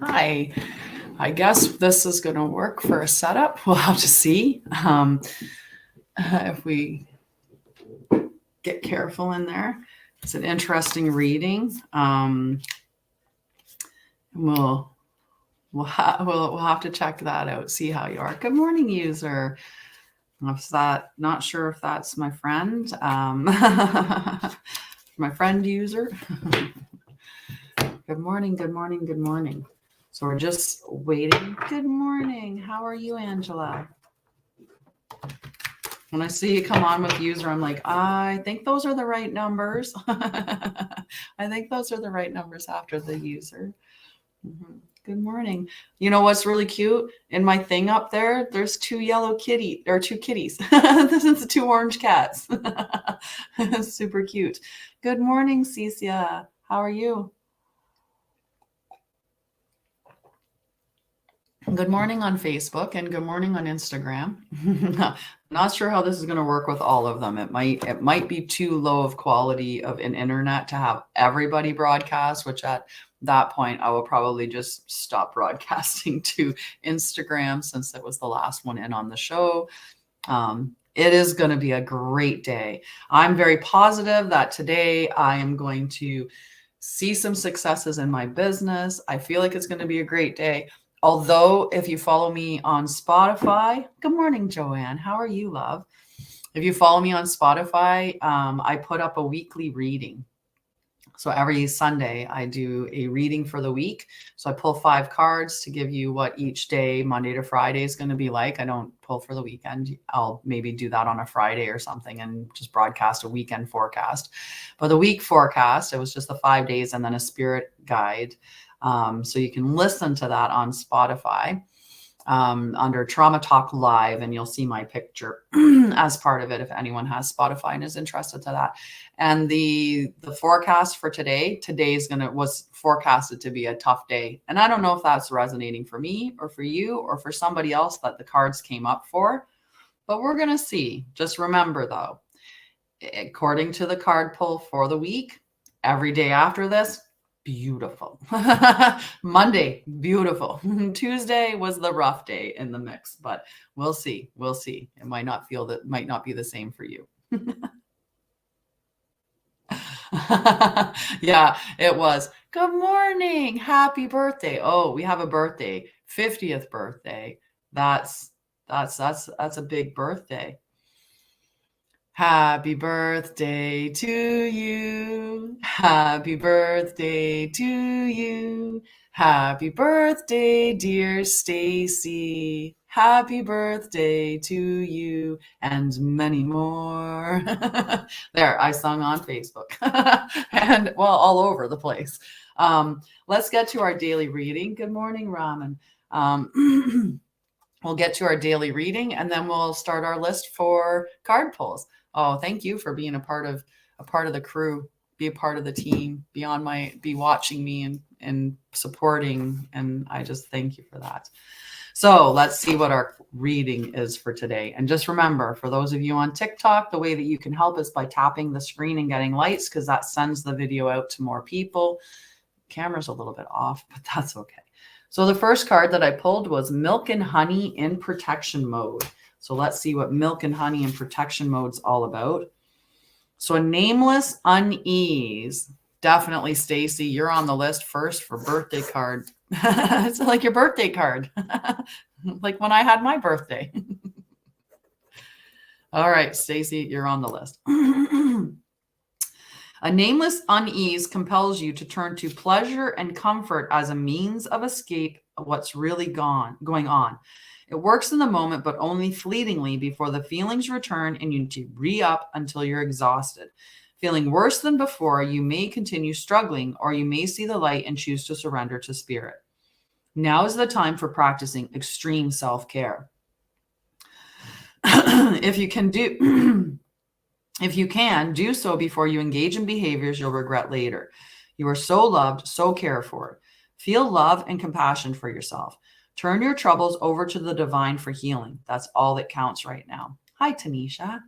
Hi, I guess this is going to work for a setup. We'll have to see if we get careful in there. It's an interesting reading. We'll we'll have to check that out. See how you are. Good morning, user. If that, not sure if that's my friend, my friend user. Good morning. Good morning. Good morning. So we're just waiting. Good morning. How are you, Angela? When I see you come on with user, I'm like, I think those are the right numbers. I think those are the right numbers after the user. Good morning. You know what's really cute? In my thing up there, there's two kitties. This is two orange cats. Super cute. Good morning, Cecia. How are you? Good morning on Facebook and good morning on Instagram. Not sure how this is going to work with all of them. It might be too low of quality of an internet to have everybody broadcast, which at that point I will probably just stop broadcasting to Instagram since it was the last one in on the show. It is going to be a great day. I'm very positive that today I am going to see some successes in my business. I feel like it's going to be a great day. Although, if you follow me on Spotify, good morning, Joanne. How are you, love? If you follow me on Spotify, I put up a weekly reading. So every Sunday, I do a reading for the week. So I pull 5 cards to give you what each day, Monday to Friday, is going to be like. I don't pull for the weekend. I'll maybe do that on a Friday or something and just broadcast a weekend forecast. But the week forecast, it was just the 5 days and then a spirit guide. So you can listen to that on Spotify under Trauma Talk Live, and you'll see my picture as part of it if anyone has Spotify and is interested to that. And the forecast for today was forecasted to be a tough day. And I don't know if that's resonating for me or for you or for somebody else that the cards came up for, but we're going to see. Just remember though, according to the card pull for the week, every day after this, beautiful. Monday, beautiful. Tuesday was the rough day in the mix, but we'll see. We'll see. It might not be the same for you. Yeah, it was. Good morning. Happy birthday. Oh, we have a birthday. 50th birthday. That's a big birthday. Happy birthday to you. Happy birthday to you. Happy birthday, dear Stacy. Happy birthday to you and many more. There, I sung on Facebook and well, all over the place. Let's get to our daily reading. Good morning, Raman. We'll get to our daily reading and then we'll start our list for card pulls. Oh, thank you for being a part of the crew, be a part of the team, be watching me and supporting. And I just thank you for that. So let's see what our reading is for today. And just remember, for those of you on TikTok, the way that you can help is by tapping the screen and getting lights, because that sends the video out to more people. Camera's a little bit off, but that's okay. So the first card that I pulled was Milk and Honey in Protection Mode. So let's see what Milk and Honey in Protection Mode's all about. So a nameless unease. Definitely, Stacy, you're on the list first for birthday card. It's like your birthday card. Like when I had my birthday. All right, Stacy, you're on the list. A nameless unease compels you to turn to pleasure and comfort as a means of escape of what's really going on. It works in the moment, but only fleetingly before the feelings return and you need to re-up until you're exhausted. Feeling worse than before, you may continue struggling, or you may see the light and choose to surrender to spirit. Now is the time for practicing extreme self-care. If you can, do so before you engage in behaviors you'll regret later. You are so loved, so cared for. Feel love and compassion for yourself. Turn your troubles over to the divine for healing. That's all that counts right now. Hi, Tanisha.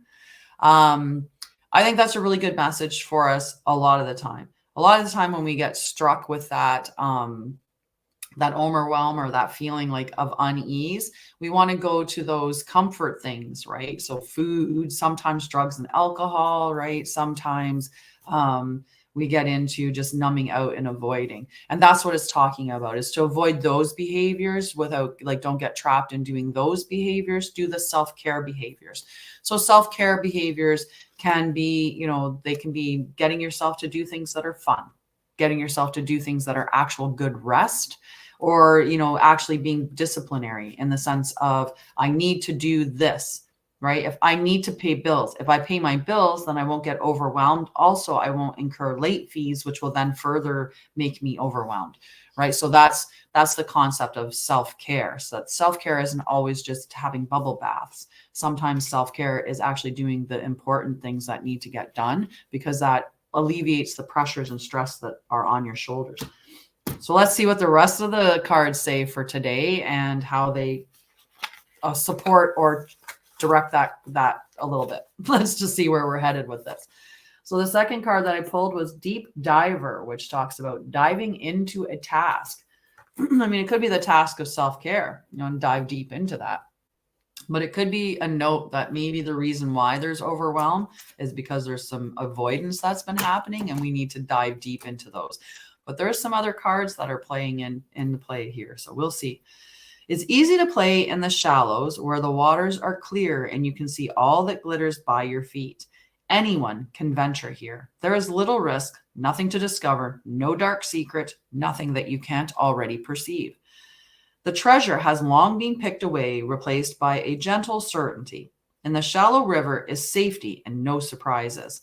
I think that's a really good message for us a lot of the time. A lot of the time when we get struck with that that overwhelm or that feeling like of unease, we want to go to those comfort things, right? So food, sometimes drugs and alcohol, right? Sometimes we get into just numbing out and avoiding. And that's what it's talking about, is to avoid those behaviors without, like, don't get trapped in doing those behaviors. Do the self-care behaviors. So self-care behaviors can be, you know, they can be getting yourself to do things that are fun, getting yourself to do things that are actual good rest, or, you know, actually being disciplinary in the sense of, I need to do this, right? If I need to pay bills, if I pay my bills, then I won't get overwhelmed. Also, I won't incur late fees, which will then further make me overwhelmed, right? So that's the concept of self-care. So that self-care isn't always just having bubble baths. Sometimes self-care is actually doing the important things that need to get done, because that alleviates the pressures and stress that are on your shoulders. So let's see what the rest of the cards say for today and how they support or direct that a little bit. Let's just see where we're headed with this. So the second card that I pulled was Deep Diver, which talks about diving into a task. I mean, it could be the task of self-care, you know, and dive deep into that. But it could be a note that maybe the reason why there's overwhelm is because there's some avoidance that's been happening, and we need to dive deep into those. But there's some other cards that are playing in play here. So we'll see. It's easy to play in the shallows where the waters are clear and you can see all that glitters by your feet. Anyone can venture here. There is little risk, nothing to discover, no dark secret, nothing that you can't already perceive. The treasure has long been picked away, replaced by a gentle certainty. In the shallow river is safety and no surprises.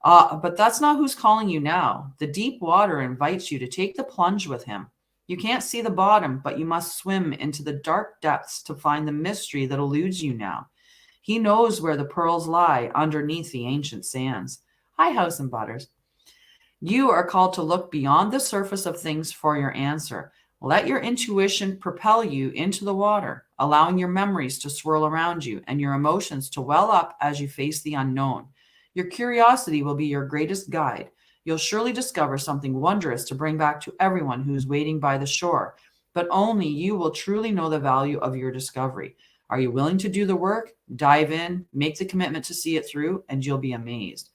But that's not who's calling you now. The deep water invites you to take the plunge with him. You can't see the bottom, but you must swim into the dark depths to find the mystery that eludes you now. He knows where the pearls lie underneath the ancient sands. Hi, House and Butters. You are called to look beyond the surface of things for your answer. Let your intuition propel you into the water, allowing your memories to swirl around you and your emotions to well up as you face the unknown. Your curiosity will be your greatest guide. You'll surely discover something wondrous to bring back to everyone who's waiting by the shore, but only you will truly know the value of your discovery. Are you willing to do the work? Dive in, make the commitment to see it through, and you'll be amazed.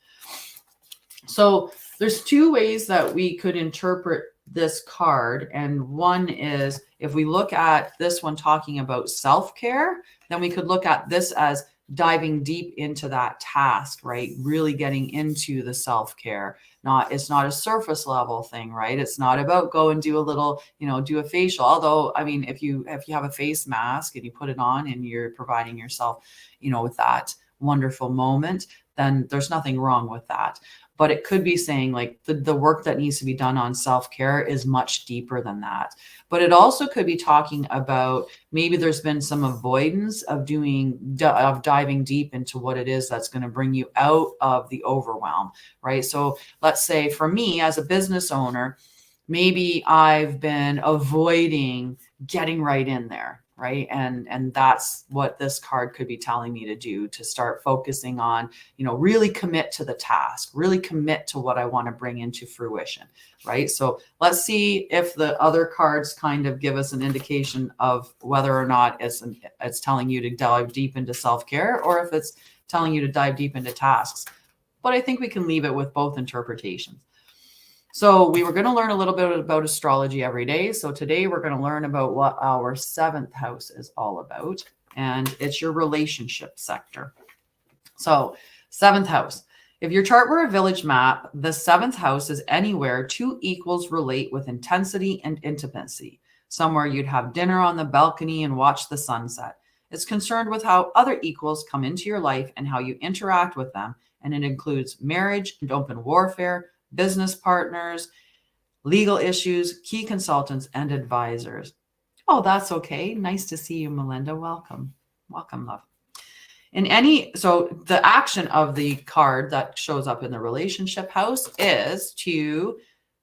So there's two ways that we could interpret this card. And one is, if we look at this one talking about self-care, then we could look at this as diving deep into that task, right? Really getting into the self-care. It's not a surface level thing, right? It's not about go and do a little, you know, do a facial. Although, I mean, if you have a face mask and you put it on and you're providing yourself, you know, with that wonderful moment, then there's nothing wrong with that. But it could be saying, like, the work that needs to be done on self-care is much deeper than that. But it also could be talking about maybe there's been some avoidance of diving deep into what it is that's going to bring you out of the overwhelm, right? So let's say for me as a business owner, maybe I've been avoiding getting right in there, right? And that's what this card could be telling me to do, to start focusing on, you know, really commit to the task, really commit to what I want to bring into fruition, right? So let's see if the other cards kind of give us an indication of whether or not it's telling you to dive deep into self-care, or if it's telling you to dive deep into tasks. But I think we can leave it with both interpretations. So we were going to learn a little bit about astrology every day. So today we're going to learn about what our 7th house is all about. And it's your relationship sector. So 7th house. If your chart were a village map, the 7th house is anywhere two equals relate with intensity and intimacy. Somewhere you'd have dinner on the balcony and watch the sunset. It's concerned with how other equals come into your life and how you interact with them. And it includes marriage and open warfare, business partners, legal issues, key consultants, and advisors. Oh, that's okay. Nice to see you, Melinda. Welcome. Welcome, love. So the action of the card that shows up in the relationship house is to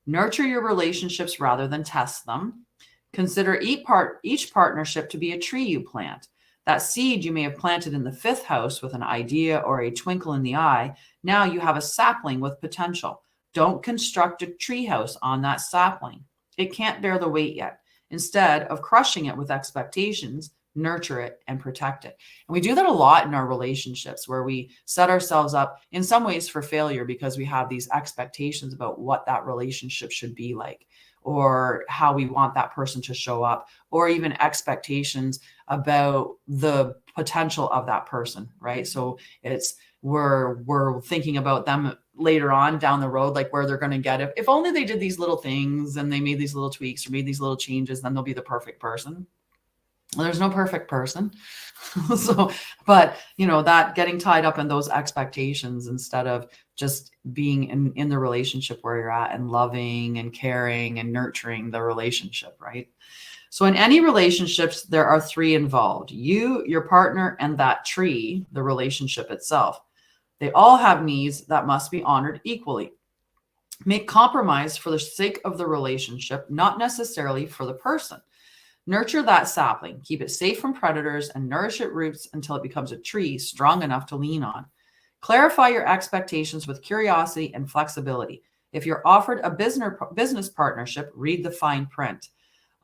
nurture your relationships rather than test them. Consider each partnership to be a tree you plant. That seed you may have planted in the 5th house with an idea or a twinkle in the eye, now you have a sapling with potential. Don't construct a treehouse on that sapling. It can't bear the weight yet. Instead of crushing it with expectations, nurture it and protect it. And we do that a lot in our relationships, where we set ourselves up in some ways for failure because we have these expectations about what that relationship should be like, or how we want that person to show up, or even expectations about the potential of that person, right? So it's we're thinking about them later on down the road, like where they're going to get it. If only they did these little things and they made these little tweaks or made these little changes, then they'll be the perfect person. Well, there's no perfect person. So, but that getting tied up in those expectations instead of just being in the relationship where you're at and loving and caring and nurturing the relationship, right? So in any relationships, there are three involved: you, your partner, and that tree, the relationship itself. They all have needs that must be honored equally. Make compromise for the sake of the relationship, not necessarily for the person. Nurture that sapling, keep it safe from predators, and nourish its roots until it becomes a tree strong enough to lean on. Clarify your expectations with curiosity and flexibility. If you're offered a business partnership, read the fine print.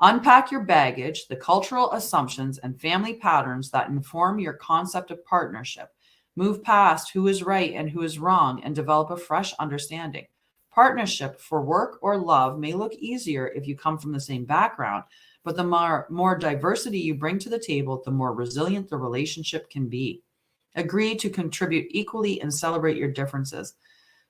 Unpack your baggage, the cultural assumptions and family patterns that inform your concept of partnership. Move past who is right and who is wrong and develop a fresh understanding. Partnership for work or love may look easier if you come from the same background, but the more diversity you bring to the table, the more resilient the relationship can be. Agree to contribute equally and celebrate your differences.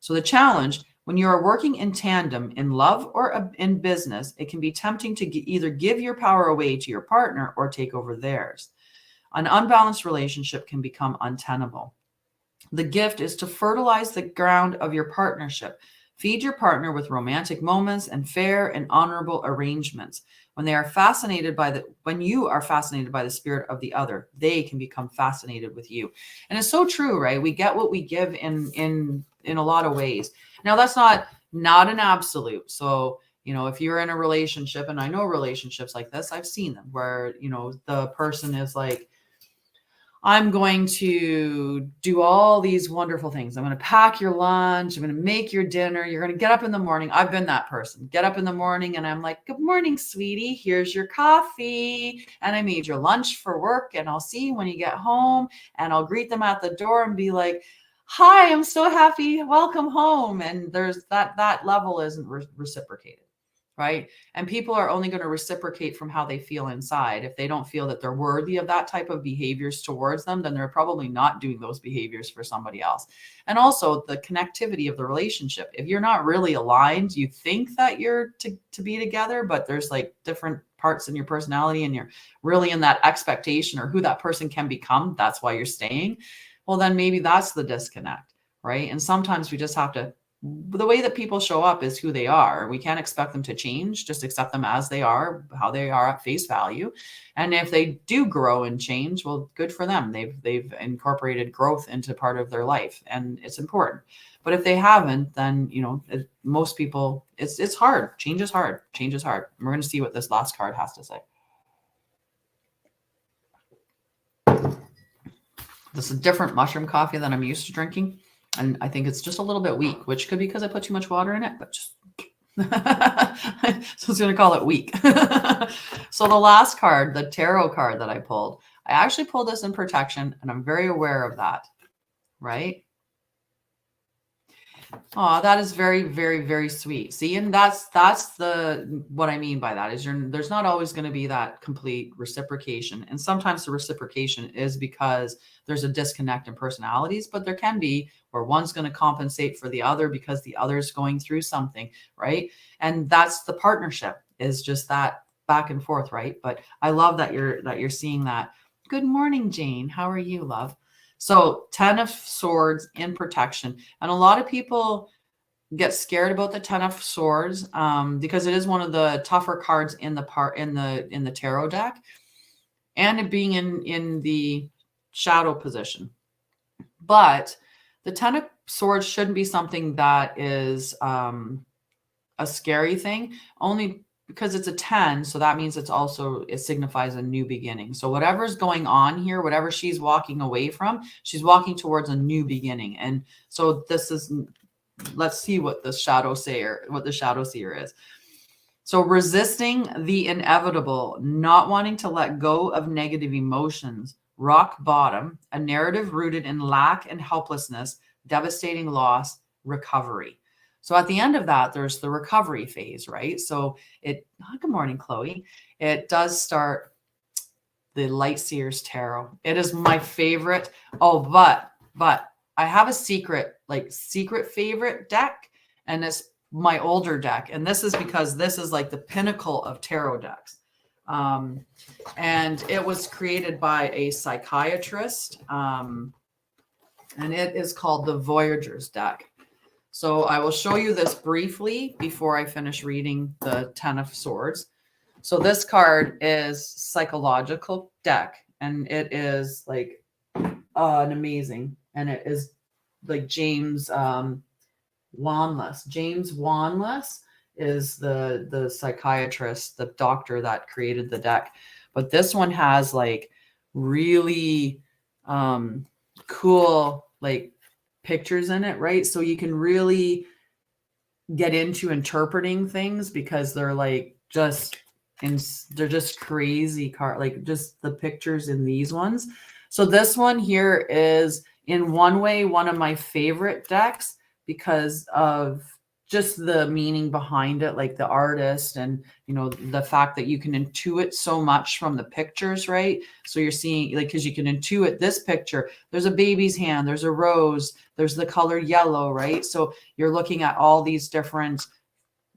So the challenge, when you are working in tandem in love or in business, it can be tempting to either give your power away to your partner or take over theirs. An unbalanced relationship can become untenable. The gift is to fertilize the ground of your partnership. Feed your partner with romantic moments and fair and honorable arrangements. When you are fascinated by the spirit of the other, they can become fascinated with you. And it's so true, right? We get what we give in a lot of ways. Now, that's not an absolute. So, if you're in a relationship, and I know relationships like this, I've seen them where, the person is like, I'm going to do all these wonderful things. I'm going to pack your lunch. I'm going to make your dinner. You're going to get up in the morning. I've been that person. Get up in the morning and I'm like, good morning, sweetie. Here's your coffee. And I made your lunch for work. And I'll see you when you get home. And I'll greet them at the door and be like, hi, I'm so happy. Welcome home. And there's that level isn't reciprocated. Right. And people are only going to reciprocate from how they feel inside. If they don't feel that they're worthy of that type of behaviors towards them, then they're probably not doing those behaviors for somebody else. And also the connectivity of the relationship. If you're not really aligned, you think that you're to be together, but there's like different parts in your personality and you're really in that expectation or who that person can become. That's why you're staying. Well, then maybe that's the disconnect. Right. And sometimes we just have to. The way that people show up is who they are. We can't expect them to change, just accept them as they are, how they are at face value. And if they do grow and change, well, good for them. They've incorporated growth into part of their life and it's important. But if they haven't, then, most people, it's hard. Change is hard. Change is hard. And we're going to see what this last card has to say. This is a different mushroom coffee than I'm used to drinking. And I think it's just a little bit weak, which could be because I put too much water in it, but just so I was going to call it weak. So the last card, the tarot card that I pulled, I actually pulled this in protection and I'm very aware of that, right? Oh, that is very, very, very sweet. See, and that's what I mean by that is there's not always going to be that complete reciprocation. And sometimes the reciprocation is because there's a disconnect in personalities, but there can be where one's going to compensate for the other because the other's going through something, right? And that's the partnership, is just that back and forth, right? But I love that you're seeing that. Good morning, Jane. How are you, love? So 10 of Swords in protection. And a lot of people get scared about the 10 of Swords because it is one of the tougher cards in the tarot deck, and it being in the shadow position. But the 10 of Swords shouldn't be something that is a scary thing, only because it's a 10. So that means it signifies a new beginning. So whatever's going on here, whatever she's walking away from, she's walking towards a new beginning. And so let's see what the shadow seer is. So resisting the inevitable, not wanting to let go of negative emotions, rock bottom, a narrative rooted in lack and helplessness, devastating loss, recovery. So at the end of that, there's the recovery phase, right? So good morning, Chloe. It does start the Light Seers Tarot. It is my favorite. Oh, but I have a secret favorite deck, and it's my older deck. And this is because this is like the pinnacle of tarot decks. And it was created by a psychiatrist. And it is called the Voyager's deck. So I will show you this briefly before I finish reading the Ten of Swords. So this card is psychological deck, and it is like an amazing, and it is like James Wanless. James Wanless is the psychiatrist, the doctor that created the deck. But this one has like really cool like pictures in it, right? So you can really get into interpreting things because they're like they're just crazy card, like just the pictures in these ones. So this one here is in one way one of my favorite decks because of just the meaning behind it, like the artist and, you know, the fact that you can intuit so much from the pictures, right? So you're seeing like, because you can intuit this picture, there's a baby's hand, there's a rose, there's the color yellow, right? So you're looking at all these different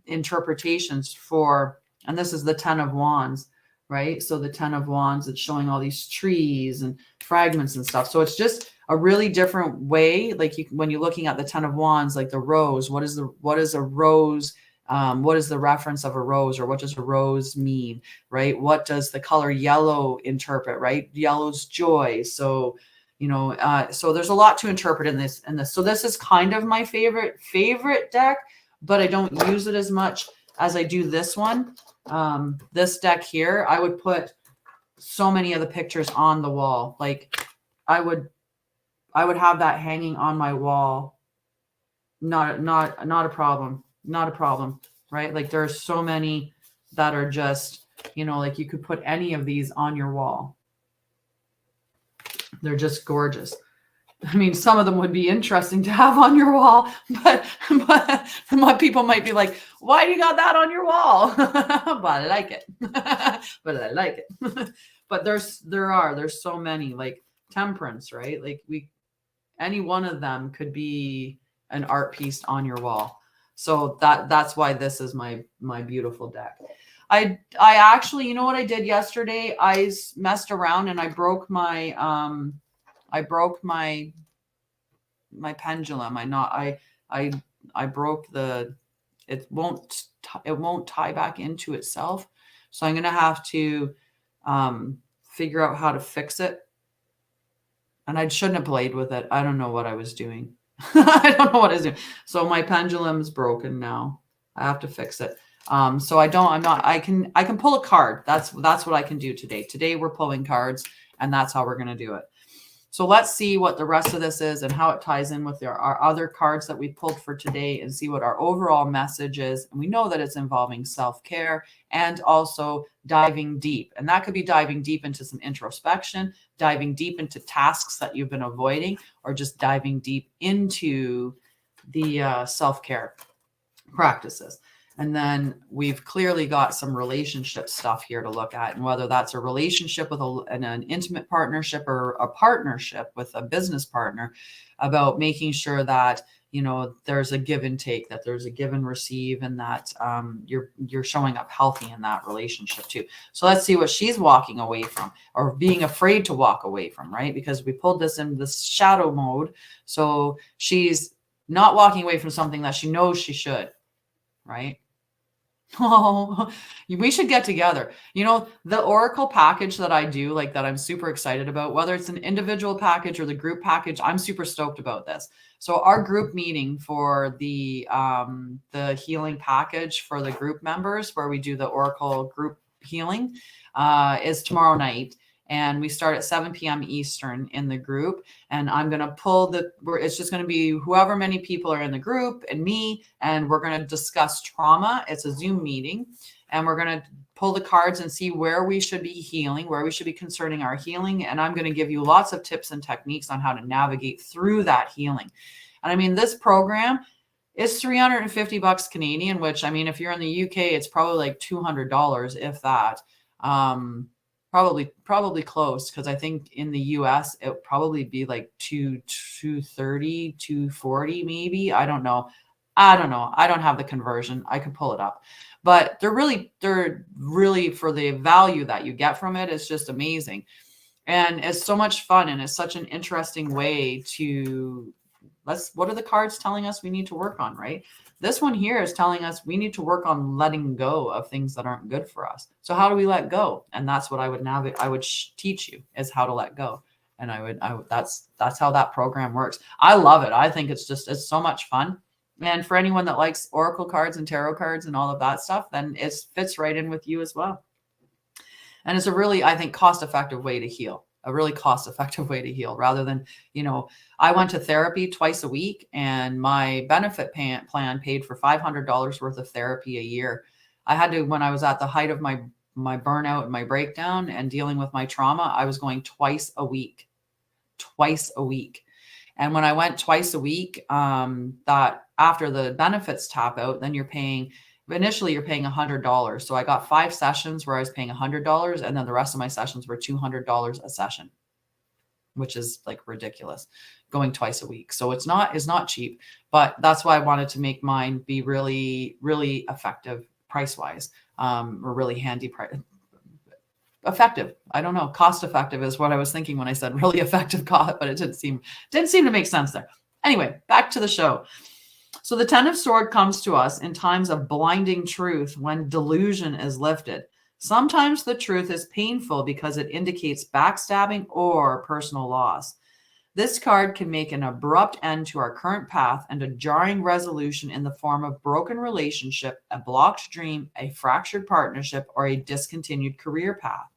interpretations for, and this is the 10 of Wands, right? So the 10 of Wands, it's showing all these trees and fragments and stuff. So it's just a really different way. Like when you're looking at the 10 of Wands, like the rose, what is a rose? What is the reference of a rose, or what does a rose mean, right? What does the color yellow interpret, right? Yellow's joy. So, you know, so there's a lot to interpret in this. So this is kind of my favorite deck, but I don't use it as much as I do this one. This deck here, I would put so many of the pictures on the wall. Like I would have that hanging on my wall. Not a problem. Not a problem, right? Like there's so many that are just, you know, like you could put any of these on your wall. They're just gorgeous. I mean, some of them would be interesting to have on your wall, but people might be like, why do you got that on your wall? But I like it. But I like it. But there's so many, like Temperance, right? Like any one of them could be an art piece on your wall. So that's why this is my beautiful deck. I actually, you know what I did yesterday? I messed around and I broke my my pendulum. I broke it won't tie back into itself. So I'm going to have to figure out how to fix it. And I shouldn't have played with it. I don't know what I was doing. I don't know what I was doing. So my pendulum's broken now. I have to fix it. So I can pull a card. That's what I can do today. Today we're pulling cards, and that's how we're going to do it. So let's see what the rest of this is and how it ties in with our other cards that we pulled for today, and see what our overall message is. And we know that it's involving self-care and also diving deep. And that could be diving deep into some introspection, diving deep into tasks that you've been avoiding, or just diving deep into the self-care practices. And then we've clearly got some relationship stuff here to look at, and whether that's a relationship with an intimate partnership or a partnership with a business partner, about making sure that, you know, there's a give and take, that there's a give and receive, and that you're showing up healthy in that relationship too. So let's see what she's walking away from, or being afraid to walk away from, right? Because we pulled this in this shadow mode. So she's not walking away from something that she knows she should, right? Oh, we should get together. You know, the Oracle package that I do, like that I'm super excited about, whether it's an individual package or the group package, I'm super stoked about this. So our group meeting for the healing package for the group members, where we do the Oracle group healing, is tomorrow night. And we start at 7 p.m. Eastern in the group. And I'm going to pull it's just going to be whoever many people are in the group and me, and we're going to discuss trauma. It's a Zoom meeting. and we're going to pull the cards and see where we should be healing, where we should be concerning our healing. And I'm going to give you lots of tips and techniques on how to navigate through that healing. And I mean, this program is $350 Canadian, which, I mean, if you're in the UK, it's probably like $200, if that. Probably close, because I think in the US it would probably be like 230, 240 maybe. I don't know. I don't have the conversion. I could pull it up. But they're really for the value that you get from it, it's just amazing. And it's so much fun, and it's such an interesting way to what are the cards telling us we need to work on, right? This one here is telling us we need to work on letting go of things that aren't good for us. So how do we let go? And that's what I would teach you, is how to let go. And that's how that program works. I love it. I think it's so much fun. And for anyone that likes oracle cards and tarot cards and all of that stuff, then it fits right in with you as well. And it's a really, I think, cost-effective way to heal. A really cost-effective way to heal, rather than, I went to therapy twice a week, and my benefit plan paid for $500 worth of therapy a year. I had to, when I was at the height of my burnout and my breakdown and dealing with my trauma, I was going twice a week. And when I went twice a week, that after the benefits tap out, then initially you're paying $100. So I got 5 sessions where I was paying $100, and then the rest of my sessions were $200 a session, which is like ridiculous, going twice a week. So it's not cheap, but that's why I wanted to make mine be really, really effective price-wise, or really handy effective. I don't know. Cost effective is what I was thinking when I said really effective cost, but it didn't seem to make sense there. Anyway, back to the show. So the 10 of Swords comes to us in times of blinding truth, when delusion is lifted. Sometimes the truth is painful because it indicates backstabbing or personal loss. This card can make an abrupt end to our current path and a jarring resolution in the form of broken relationship, a blocked dream, a fractured partnership, or a discontinued career path.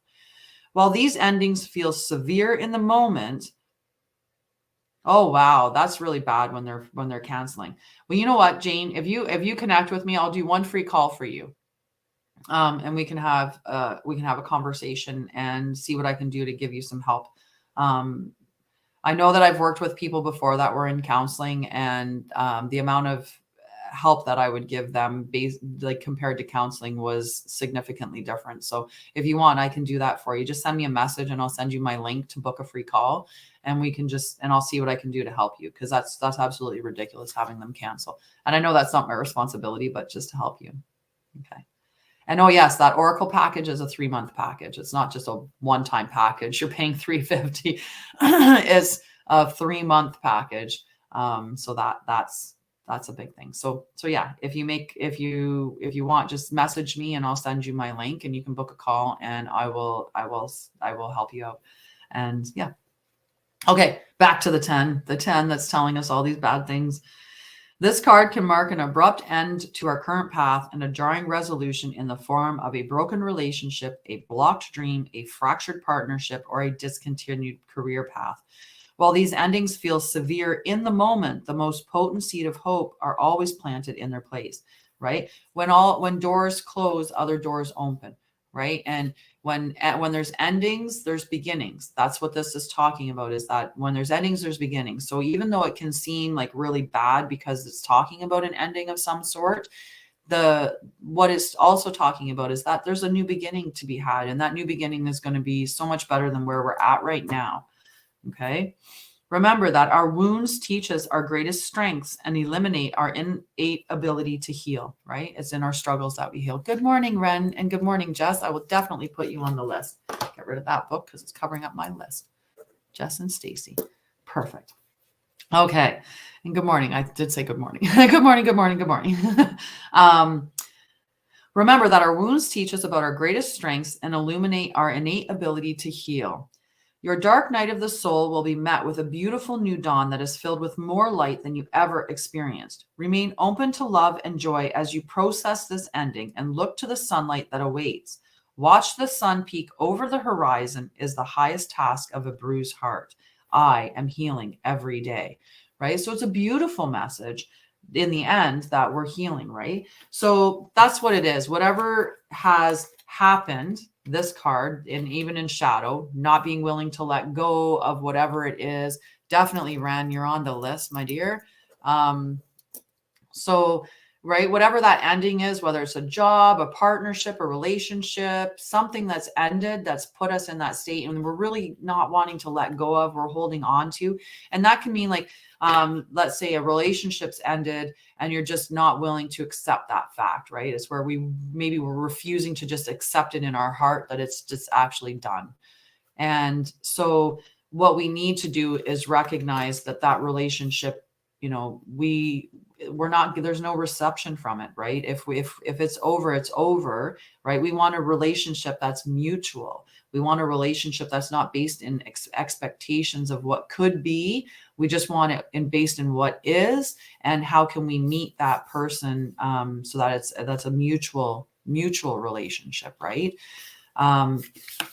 While these endings feel severe in the moment, oh wow, that's really bad when they're canceling. Well, you know what, Jane, if you connect with me, I'll do one free call for you. And we can have a conversation and see what I can do to give you some help. I know that I've worked with people before that were in counseling, and the amount of help that I would give them compared to counseling was significantly different. So if you want, I can do that for you. Just send me a message and I'll send you my link to book a free call, and I'll see what I can do to help you, because that's absolutely ridiculous having them cancel. And I know that's not my responsibility, but just to help you. Okay. And oh yes, that Oracle package is a 3-month package. It's not just a one-time package. You're paying $350. It's a 3-month package. So that's a big thing. So yeah, if you want, just message me and I'll send you my link, and you can book a call, and I will help you out. And yeah. Okay, back to the 10 that's telling us all these bad things. This card can mark an abrupt end to our current path and a jarring resolution in the form of a broken relationship, a blocked dream, a fractured partnership, or a discontinued career path. While these endings feel severe in the moment, the most potent seed of hope are always planted in their place, right? When doors close, other doors open, right? And when there's endings, there's beginnings. That's what this is talking about, is that when there's endings, there's beginnings. So even though it can seem like really bad because it's talking about an ending of some sort, what it's also talking about is that there's a new beginning to be had, and that new beginning is going to be so much better than where we're at right now. Okay. Remember that our wounds teach us our greatest strengths and eliminate our innate ability to heal, right? It's in our struggles that we heal. Good morning, Ren, and good morning, Jess. I will definitely put you on the list. Get rid of that book because it's covering up my list. Jess and Stacy. Perfect. Okay. And good morning. I did say good morning. Good morning, good morning, good morning. Remember that our wounds teach us about our greatest strengths and illuminate our innate ability to heal. Your dark night of the soul will be met with a beautiful new dawn that is filled with more light than you've ever experienced. Remain open to love and joy as you process this ending and look to the sunlight that awaits. Watch the sun peek over the horizon is the highest task of a bruised heart. I am healing every day, right? So it's a beautiful message. in the end that we're healing, right? So that's what it is. Whatever has happened, this card, and even in shadow, not being willing to let go of whatever it is, definitely, Ren, you're on the list, my dear. So, right, whatever that ending is, whether it's a job, a partnership, a relationship, something that's ended, that's put us in that state and we're really not wanting to let go of, we're holding on to. And that can mean like, let's say a relationship's ended and you're just not willing to accept that fact, right? It's where maybe we're refusing to just accept it in our heart that it's just actually done. And so what we need to do is recognize that relationship, we're not, there's no reception from it, right? If it's over, it's over, right? We want a relationship that's mutual. We want a relationship that's not based in expectations of what could be. We just want it based in what is, and how can we meet that person so that that's a mutual relationship, right?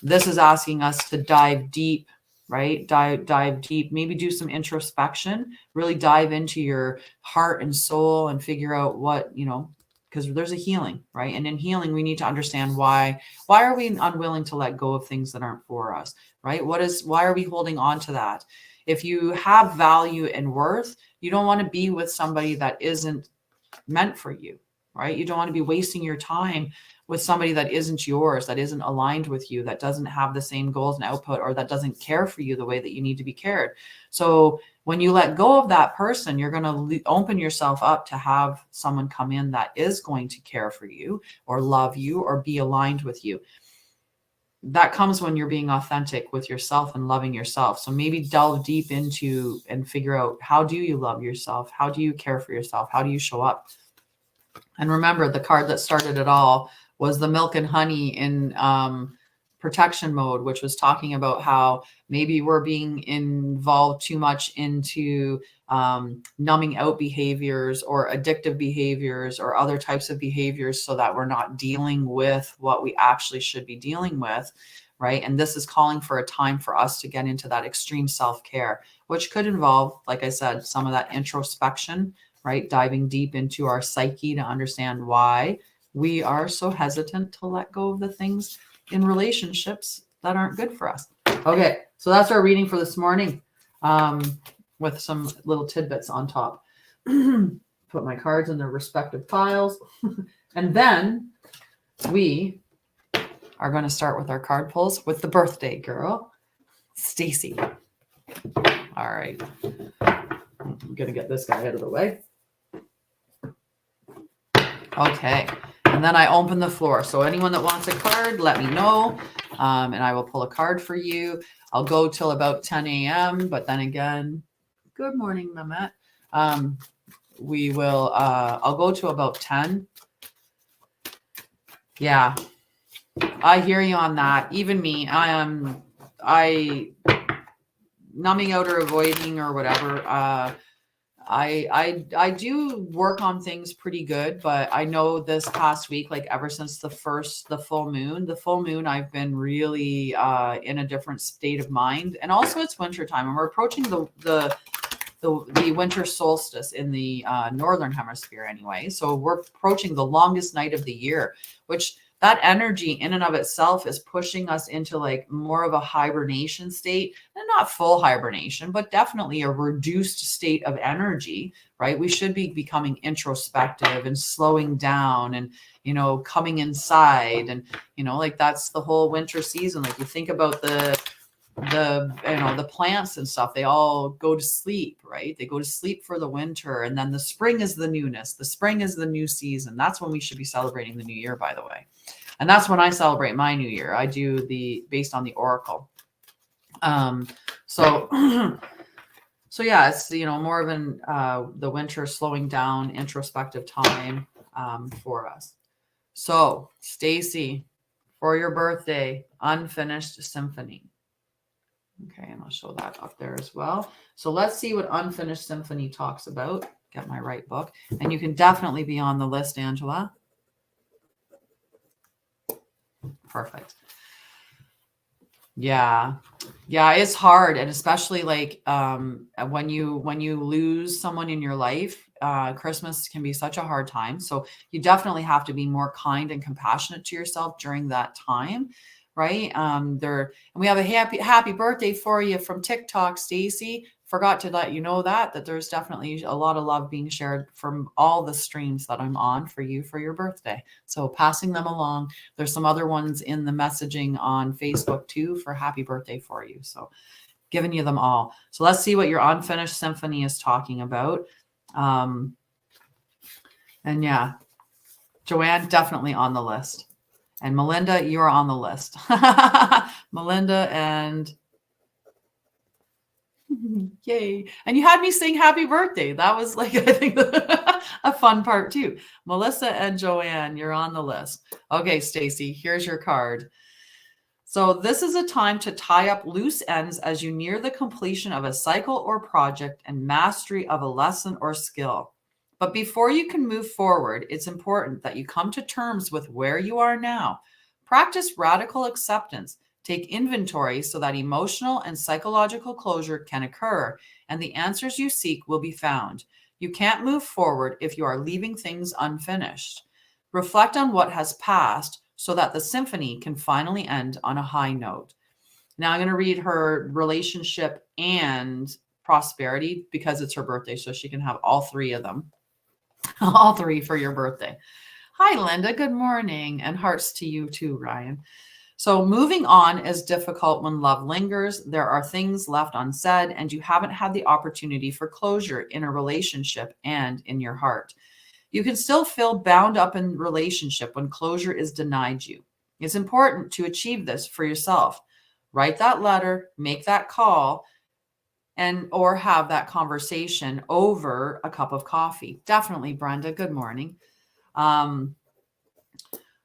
This is asking us to dive deep, right? Dive deep, maybe do some introspection, really dive into your heart and soul and figure out what, because there's a healing, right? And in healing, we need to understand why are we unwilling to let go of things that aren't for us, right? Why are we holding on to that? If you have value and worth, you don't want to be with somebody that isn't meant for you, right? You don't want to be wasting your time with somebody that isn't yours, that isn't aligned with you, that doesn't have the same goals and output, or that doesn't care for you the way that you need to be cared. So when you let go of that person, you're going to open yourself up to have someone come in that is going to care for you or love you or be aligned with you. That comes when you're being authentic with yourself and loving yourself. So maybe delve deep into and figure out, how do you love yourself? How do you care for yourself? How do you show up? And remember, the card that started it all was the milk and honey in protection mode, which was talking about how maybe we're being involved too much into numbing out behaviors or addictive behaviors or other types of behaviors, so that we're not dealing with what we actually should be dealing with, right? And this is calling for a time for us to get into that extreme self-care, which could involve, like I said, some of that introspection, right? Diving deep into our psyche to understand why we are so hesitant to let go of the things in relationships that aren't good for us. Okay, so that's our reading for this morning, with some little tidbits on top. Put my cards in their respective piles. And then we are going to start with our card pulls with the birthday girl, Stacy. All right. I'm going to get this guy out of the way. Okay. And then I open the floor. So anyone that wants a card, let me know. And I will pull a card for you. I'll go till about 10 a.m. But then again, good morning, Mamet. We will, I'll go to about 10. Yeah. I hear you on that. Even me, I numbing out or avoiding or whatever. I do work on things pretty good, but I know this past week, like ever since the full moon, I've been really in a different state of mind. And also it's winter time and we're approaching the winter solstice in the northern hemisphere anyway. So we're approaching the longest night of the year, which that energy in and of itself is pushing us into like more of a hibernation state, and not full hibernation, but definitely a reduced state of energy, right? We should be becoming introspective and slowing down and, coming inside. And, like that's the whole winter season. Like you think about the plants and stuff, they all go to sleep, right? They go to sleep for the winter. And then the spring is the newness. The spring is the new season. That's when we should be celebrating the new year, by the way. And that's when I celebrate my new year. I do based on the Oracle. So yeah, it's, more of the winter slowing down, introspective time for us. So Stacy, for your birthday, Unfinished Symphony. Okay, and I'll show that up there as well. So let's see what Unfinished Symphony talks about. Get my right book. And you can definitely be on the list, Angela. Perfect. Yeah. Yeah, it's hard, and especially like when you lose someone in your life, Christmas can be such a hard time. So you definitely have to be more kind and compassionate to yourself during that time, right? And we have a happy birthday for you from TikTok, Stacy. Forgot to let you know that there's definitely a lot of love being shared from all the streams that I'm on for you for your birthday. So passing them along. There's some other ones in the messaging on Facebook too for happy birthday for you. So giving you them all. So let's see what your unfinished symphony is talking about. And yeah, Joanne, definitely on the list. And Melinda, you're on the list. Melinda and yay. And you had me sing happy birthday. That was like, I think a fun part too. Melissa and Joanne, you're on the list. Okay, Stacy, here's your card. So this is a time to tie up loose ends as you near the completion of a cycle or project and mastery of a lesson or skill. But before you can move forward, it's important that you come to terms with where you are now. Practice radical acceptance. Take inventory so that emotional and psychological closure can occur, and the answers you seek will be found. You can't move forward if you are leaving things unfinished. Reflect on what has passed so that the symphony can finally end on a high note. Now I'm going to read her relationship and prosperity because it's her birthday, so she can have all three of them. All three for your birthday. Hi, Linda. Good morning. And hearts to you too, Ryan. So moving on is difficult when love lingers. There are things left unsaid, and you haven't had the opportunity for closure in a relationship and in your heart. You can still feel bound up in relationship when closure is denied you. It's important to achieve this for yourself. Write that letter, make that call, and or have that conversation over a cup of coffee. Definitely, Brenda. Good morning.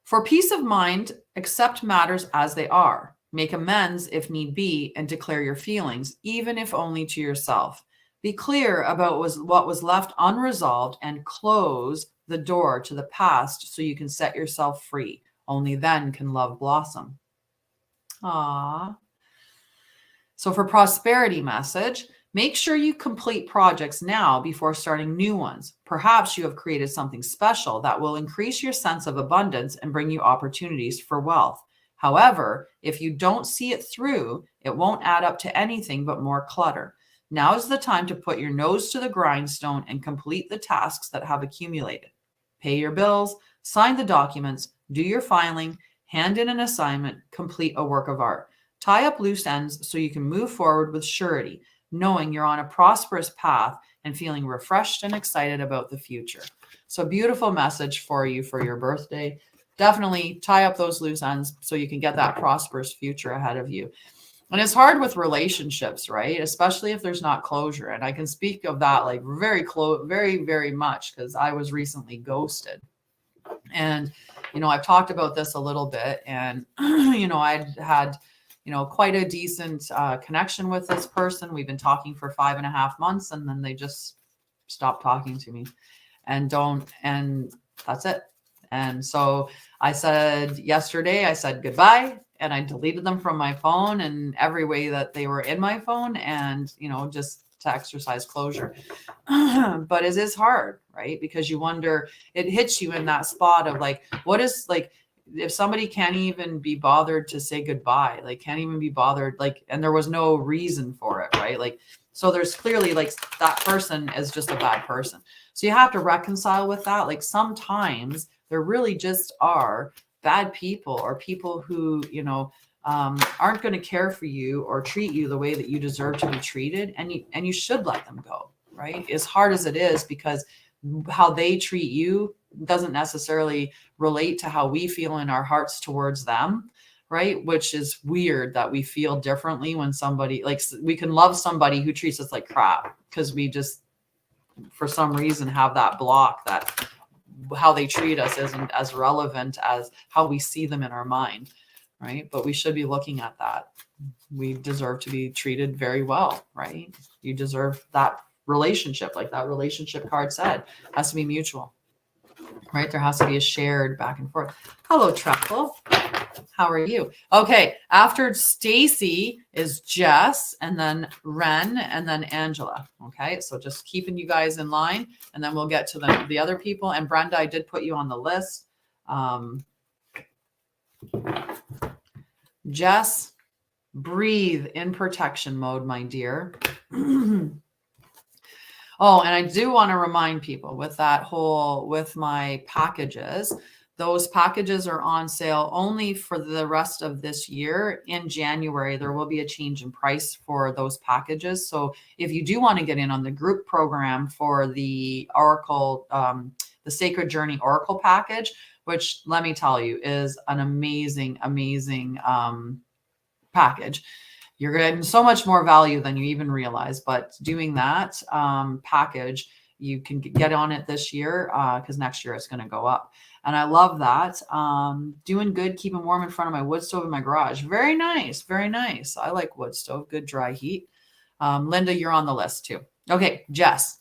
For peace of mind, accept matters as they are. Make amends if need be and declare your feelings, even if only to yourself. Be clear about what was left unresolved and close the door to the past so you can set yourself free. Only then can love blossom. Aww. So for prosperity message, make sure you complete projects now before starting new ones. Perhaps you have created something special that will increase your sense of abundance and bring you opportunities for wealth. However, if you don't see it through, it won't add up to anything but more clutter. Now is the time to put your nose to the grindstone and complete the tasks that have accumulated. Pay your bills, sign the documents, do your filing, hand in an assignment, complete a work of art. Tie up loose ends so you can move forward with surety, knowing you're on a prosperous path and feeling refreshed and excited about the future. So beautiful message for you for your birthday. Definitely tie up those loose ends so you can get that prosperous future ahead of you. And it's hard with relationships, right? Especially if there's not closure. And I can speak of that like very close, very, very much because I was recently ghosted. And, I've talked about this a little bit and, I'd had quite a decent connection with this person. We've been talking for 5.5 months and then they just stopped talking to me and that's it. And so I said yesterday, I said goodbye and I deleted them from my phone and every way that they were in my phone and, just to exercise closure. But it is hard, right? Because you wonder, it hits you in that spot of like, what is like, if somebody can't even be bothered to say goodbye, like can't even be bothered, like, and there was no reason for it, right? Like, so there's clearly like that person is just a bad person. So you have to reconcile with that. Like sometimes there really just are bad people or people who, aren't going to care for you or treat you the way that you deserve to be treated. And you should let them go, right? As hard as it is, because how they treat you doesn't necessarily relate to how we feel in our hearts towards them, right? Which is weird that we feel differently when somebody, like, we can love somebody who treats us like crap because we just, for some reason, have that block that how they treat us isn't as relevant as how we see them in our mind, right? But we should be looking at that. We deserve to be treated very well, right? You deserve that relationship, like that relationship card said, has to be mutual, right? There has to be a shared back and forth. Hello, Truffle. How are you? Okay, after Stacy is Jess, and then Ren, and then Angela. Okay, so just keeping you guys in line, and then we'll get to the other people. And Brenda, I did put you on the list. Jess, breathe in protection mode, my dear. Oh, and I do want to remind people with my packages, those packages are on sale only for the rest of this year. In January, there will be a change in price for those packages. So if you do want to get in on the group program for the Oracle, the Sacred Journey Oracle package, which let me tell you is an amazing, amazing package. You're getting so much more value than you even realize, but doing that package, you can get on it this year because next year it's going to go up. And I love that. Doing good, keeping warm in front of my wood stove in my garage. Very nice. Very nice. I like wood stove, good dry heat. Linda, you're on the list too. Okay, Jess,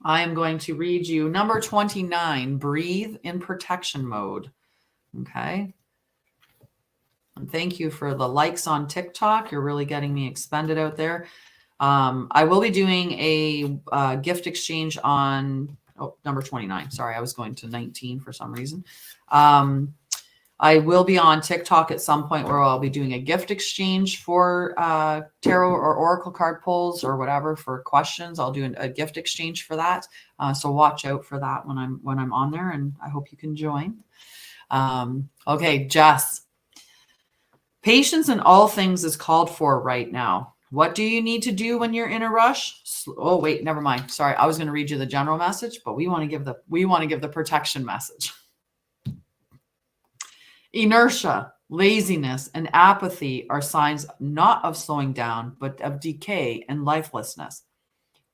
I am going to read you number 29, breathe in protection mode. Okay. And thank you for the likes on TikTok. You're really getting me expended out there. I will be doing a gift exchange on number 29. Sorry, I was going to 19 for some reason. I will be on TikTok at some point where I'll be doing a gift exchange for tarot or oracle card pulls or whatever for questions. I'll do a gift exchange for that. So watch out for that when I'm on there, and I hope you can join. Okay, Jess. Patience in all things is called for right now. What do you need to do when you're in a rush? Oh, wait, never mind. Sorry, I was going to read you the general message, but we want to give the protection message. Inertia, laziness, and apathy are signs not of slowing down, but of decay and lifelessness.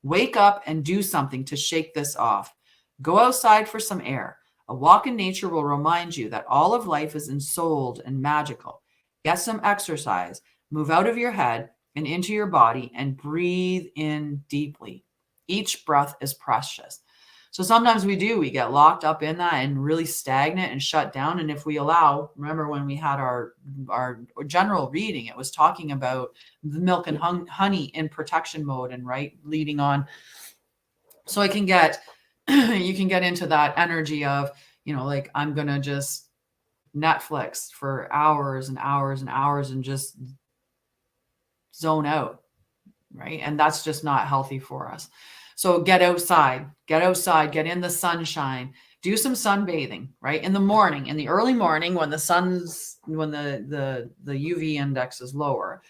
Wake up and do something to shake this off. Go outside for some air. A walk in nature will remind you that all of life is ensouled and magical. Get some exercise, move out of your head and into your body, and breathe in deeply. Each breath is precious. So sometimes we get locked up in that and really stagnant and shut down. And if we allow, remember when we had our general reading, it was talking about the milk and honey in protection mode and leading on. So I can get, you can get into that energy of, like I'm going to just Netflix for hours and hours and hours and just zone out, right? And that's just not healthy for us. So get outside, get in the sunshine, do some sunbathing, right? In the morning, in the early morning when the UV index is lower,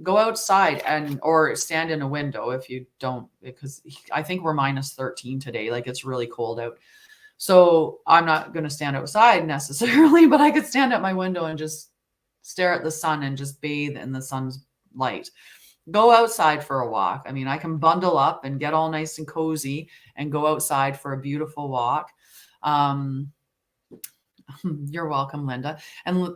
go outside or stand in a window if you don't, because I think we're -13 today. Like it's really cold out. So I'm not going to stand outside necessarily, but I could stand at my window and just stare at the sun and just bathe in the sun's light. Go outside for a walk. I mean, I can bundle up and get all nice and cozy and go outside for a beautiful walk. You're welcome, Linda. And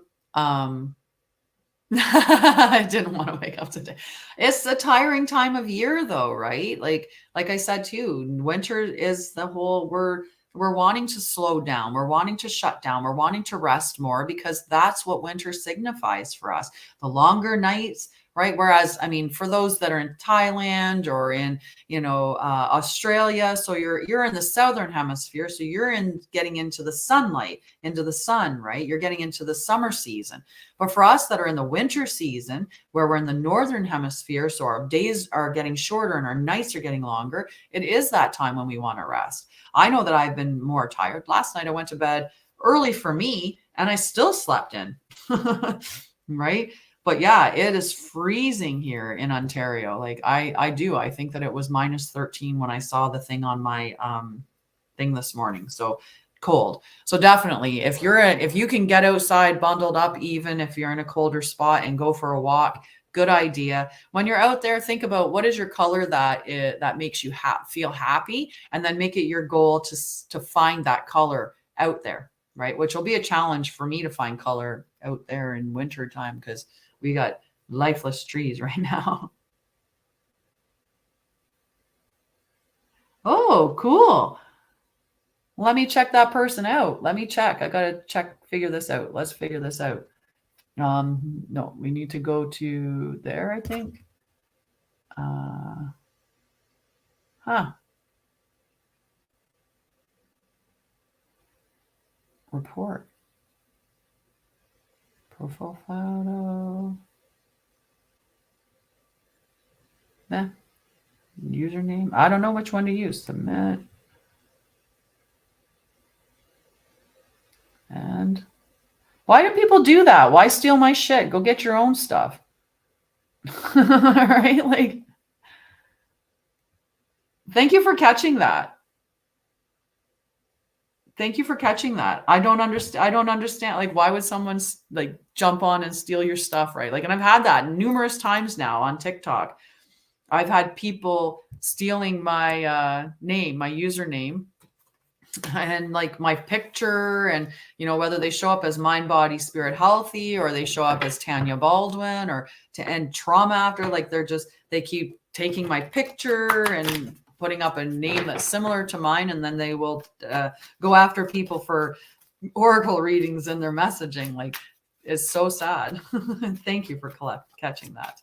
I didn't want to wake up today. It's a tiring time of year though, right? Like I said too, winter is the whole, we're wanting to slow down. We're wanting to shut down. We're wanting to rest more because that's what winter signifies for us. The longer nights, right? Whereas, I mean, for those that are in Thailand or in, Australia, so you're in the southern hemisphere, so you're getting into the sunlight, into the sun, right? You're getting into the summer season. But for us that are in the winter season, where we're in the northern hemisphere, so our days are getting shorter and our nights are getting longer, it is that time when we want to rest. I know that I've been more tired. Last night I went to bed early for me and I still slept in, right? But yeah, it is freezing here in Ontario. Like I think that it was -13 when I saw the thing on my thing this morning. So cold. So definitely if you can get outside bundled up, even if you're in a colder spot, and go for a walk, good idea. When you're out there, think about what is your color that makes you feel happy, and then make it your goal to find that color out there, right? Which will be a challenge for me to find color out there in winter time because we got lifeless trees right now. Oh, cool. Let me check that person out. Let me check. I got to figure this out. Let's figure this out. No, we need to go to there, I think. Report. Profile photo. Username. I don't know which one to use. Submit. And why do people do that? Why steal my shit? Go get your own stuff. Right? Like, thank you for catching that. Thank you for catching that. I don't understand. Like, why would someone like jump on and steal your stuff, right? Like, and I've had that numerous times now on TikTok. I've had people stealing my name, my username, and like my picture, and whether they show up as Mind Body Spirit Healthy or they show up as Tanya Baldwin or to end trauma after. Like, they keep taking my picture and putting up a name that's similar to mine, and then they will go after people for oracle readings in their messaging. Like, it's so sad. Thank you for catching that.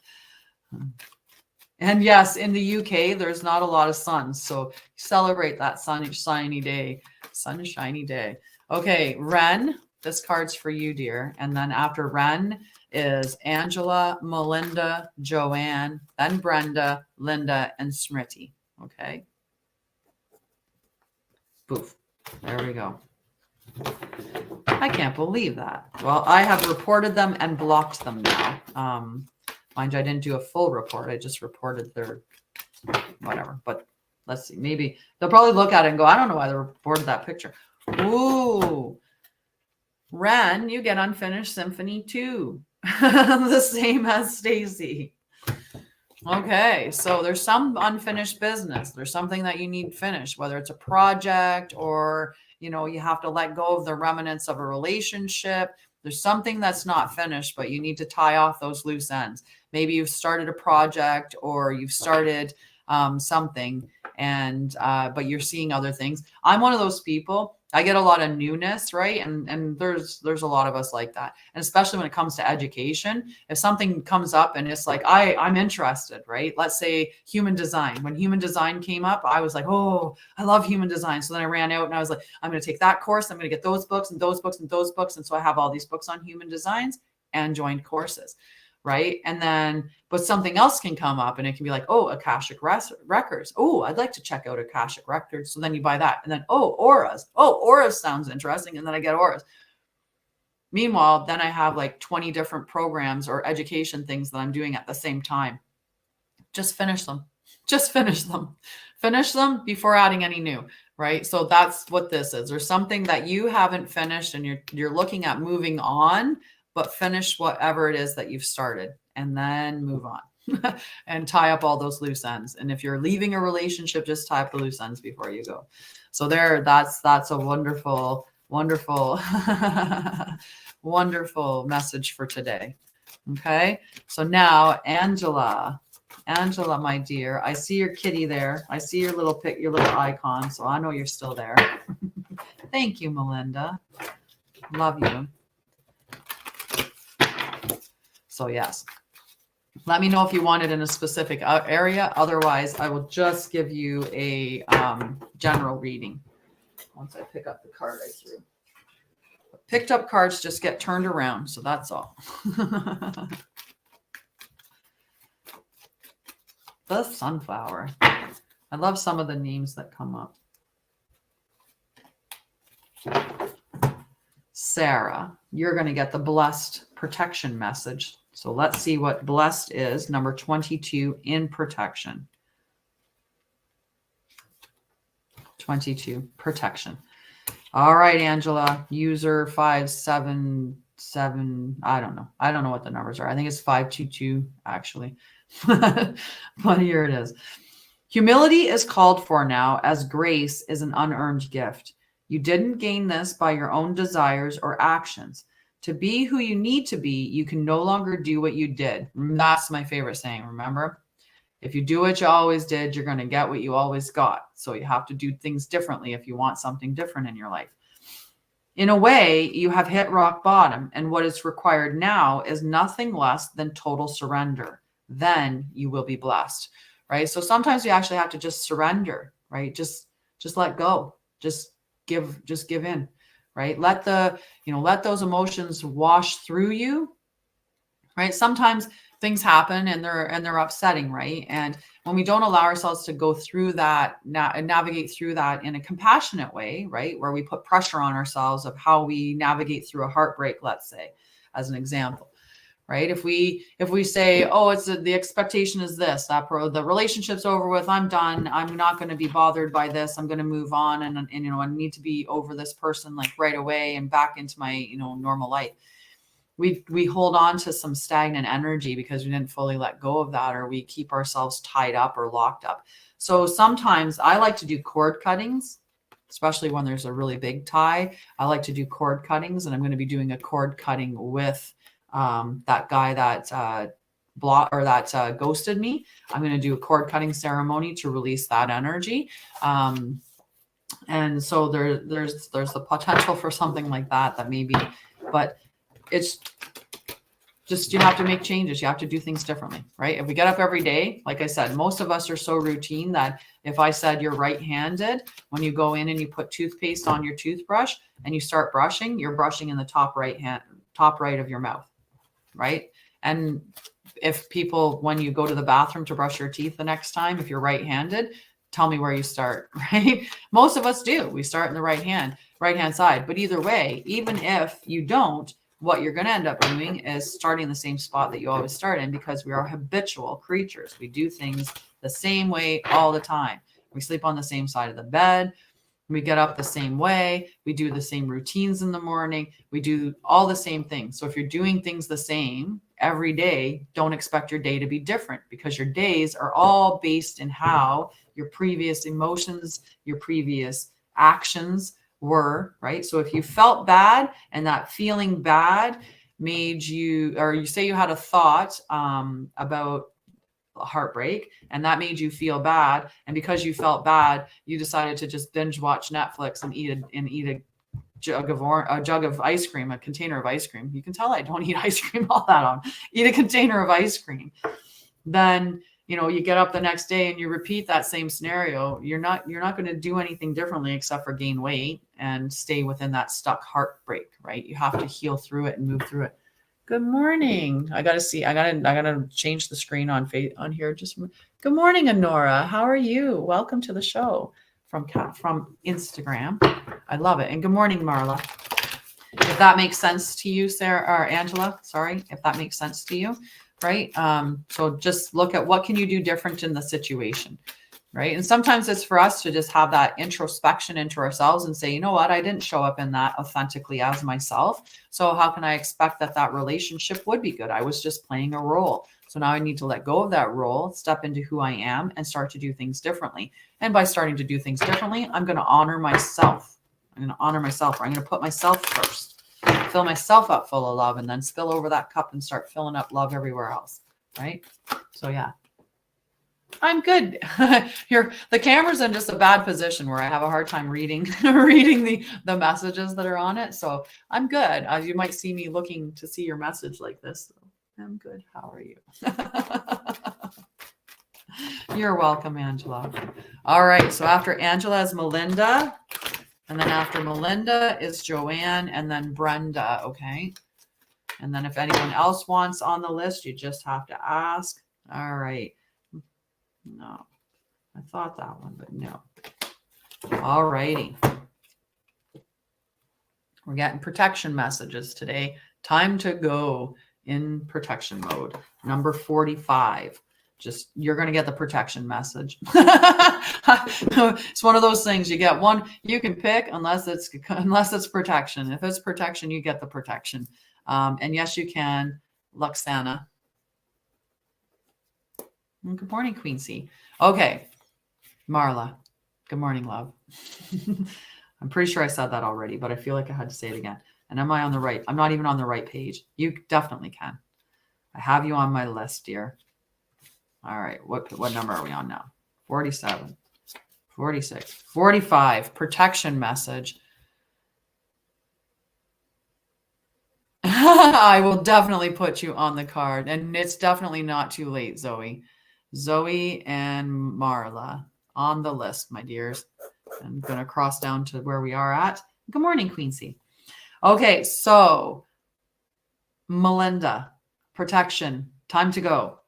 And yes, in the UK, there's not a lot of sun, so celebrate that sunshiny day. Sunshiny day. Okay, Ren, this card's for you, dear. And then after Ren is Angela, Melinda, Joanne, then Brenda, Linda, and Smriti. Okay. Boof. There we go. I can't believe that. Well, I have reported them and blocked them now. Mind you, I didn't do a full report. I just reported their whatever. But let's see. Maybe they'll probably look at it and go, I don't know why they reported that picture. Ooh. Ren, you get Unfinished Symphony 2. The same as Stacy. Okay, so there's some unfinished business. There's something that you need finished, whether it's a project or, you have to let go of the remnants of a relationship. There's something that's not finished, but you need to tie off those loose ends. Maybe you've started a project or you've started something, and but you're seeing other things. I'm one of those people. I get a lot of newness, right? And there's a lot of us like that. And especially when it comes to education, if something comes up and it's like, I'm interested, right? Let's say human design. When human design came up, I was like, oh, I love human design. So then I ran out and I was like, I'm going to take that course. I'm going to get those books and those books and those books. And so I have all these books on human designs and joined courses. Right. And then, but something else can come up and it can be like, oh, Akashic records. Oh, I'd like to check out Akashic records. So then you buy that. And then, oh, auras. Oh, auras sounds interesting. And then I get auras. Meanwhile, then I have like 20 different programs or education things that I'm doing at the same time. Just finish them. Just finish them. Finish them before adding any new. Right. So that's what this is. There's something that you haven't finished and you're looking at moving on, but finish whatever it is that you've started and then move on and tie up all those loose ends. And if you're leaving a relationship, just tie up the loose ends before you go. So that's a wonderful, wonderful, wonderful message for today. Okay. So now, Angela, my dear, I see your kitty there. I see your little icon. So I know you're still there. Thank you, Melinda. Love you. So yes, let me know if you want it in a specific area. Otherwise, I will just give you a general reading once I pick up the card I threw. Picked up cards just get turned around, so that's all. The sunflower. I love some of the names that come up. Sarah, you're going to get the blessed protection message. So let's see what blessed is. Number 22 in protection. 22 protection. All right, Angela, user 577. I don't know. I don't know what the numbers are. I think it's 522 actually. But here it is. Humility is called for now, as grace is an unearned gift. You didn't gain this by your own desires or actions. To be who you need to be, you can no longer do what you did. That's my favorite saying, remember? If you do what you always did, you're going to get what you always got. So you have to do things differently if you want something different in your life. In a way, you have hit rock bottom, and what is required now is nothing less than total surrender. Then you will be blessed, right? So sometimes you actually have to just surrender, right? Just let go. Just give in, right? Let those emotions wash through you, right? Sometimes things happen and they're upsetting, right? And when we don't allow ourselves to go through that, navigate through that in a compassionate way, right? Where we put pressure on ourselves of how we navigate through a heartbreak, let's say, as an example, right? If we say, oh, the expectation is this, the relationship's over with, I'm done, I'm not going to be bothered by this, I'm going to move on, and I need to be over this person like right away and back into my normal life. We hold on to some stagnant energy because we didn't fully let go of that, or we keep ourselves tied up or locked up. So sometimes I like to do cord cuttings, especially when there's a really big tie. I like to do cord cuttings, and I'm going to be doing a cord cutting with that guy that ghosted me. I'm going to do a cord cutting ceremony to release that energy. And so there's the potential for something like that maybe, but it's just, you have to make changes. You have to do things differently, right? If we get up every day, like I said, most of us are so routine that if I said you're right-handed, when you go in and you put toothpaste on your toothbrush and you start brushing, you're brushing in the top right of your mouth, right? And if people, when you go to the bathroom to brush your teeth the next time, if you're right-handed, tell me where you start, right? Most of us do. We start in the right hand side. But either way, even if you don't, what you're going to end up doing is starting the same spot that you always start in, because we are habitual creatures. We do things the same way all the time. We sleep on the same side of the bed. We get up the same way. We do the same routines in the morning. We do all the same things. So if you're doing things the same every day, don't expect your day to be different, because your days are all based in how your previous emotions, your previous actions were, right? So if you felt bad and that feeling bad made you, or you say you had a thought about heartbreak and that made you feel bad, and because you felt bad, you decided to just binge watch Netflix and eat a jug of ice cream, a container of ice cream. You can tell I don't eat ice cream all that often. Eat a container of ice cream. Then you get up the next day and you repeat that same scenario. You're not going to do anything differently except for gain weight and stay within that stuck heartbreak, right? You have to heal through it and move through it. Good morning. I gotta change the screen on here. Good morning, Honora. How are you? Welcome to the show from Instagram. I love it. And good morning, Marla. If that makes sense to you, Sarah or Angela, sorry, if that makes sense to you, right? So just look at what can you do different in the situation, right? And sometimes it's for us to just have that introspection into ourselves and say, you know what, I didn't show up in that authentically as myself. So how can I expect that relationship would be good? I was just playing a role. So now I need to let go of that role, step into who I am, and start to do things differently. And by starting to do things differently, I'm going to honor myself. I'm going to honor myself, or I'm going to put myself first, fill myself up full of love, and then spill over that cup and start filling up love everywhere else, right? So yeah. I'm good. Here, the camera's in just a bad position where I have a hard time reading the messages that are on it. So I'm good. You might see me looking to see your message like this. So I'm good. How are you? You're welcome, Angela. All right. So after Angela is Melinda, and then after Melinda is Joanne, and then Brenda. Okay. And then if anyone else wants on the list, you just have to ask. All right. No, I thought that one, but no. All righty. We're getting protection messages today. Time to go in protection mode. Number 45. Just, you're going to get the protection message. It's one of those things. You get one, you can pick unless it's protection. If it's protection, you get the protection. And yes, you can. Luxana. Good morning, Queen C. Okay, Marla. Good morning, love. I'm pretty sure I said that already, but I feel like I had to say it again. And am I on the right? I'm not even on the right page. You definitely can. I have you on my list, dear. All right, what number are we on now? 47, 46, 45. Protection message. I will definitely put you on the card, and it's definitely not too late, Zoe. Zoe and Marla on the list, my dears. I'm going to cross down to where we are at. Good morning, Queency. Okay, so Melinda, protection, time to go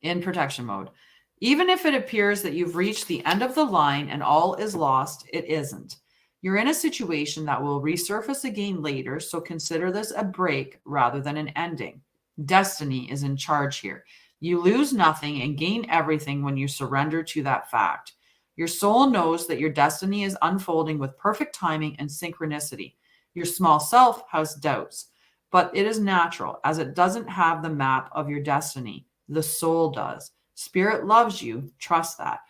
in protection mode. Even if it appears that you've reached the end of the line and all is lost, it isn't. You're in a situation that will resurface again later, so consider this a break rather than an ending. Destiny is in charge here. You lose nothing and gain everything when you surrender to that fact. Your soul knows that your destiny is unfolding with perfect timing and synchronicity. Your small self has doubts, but it is natural as it doesn't have the map of your destiny. The soul does. Spirit loves you. Trust that.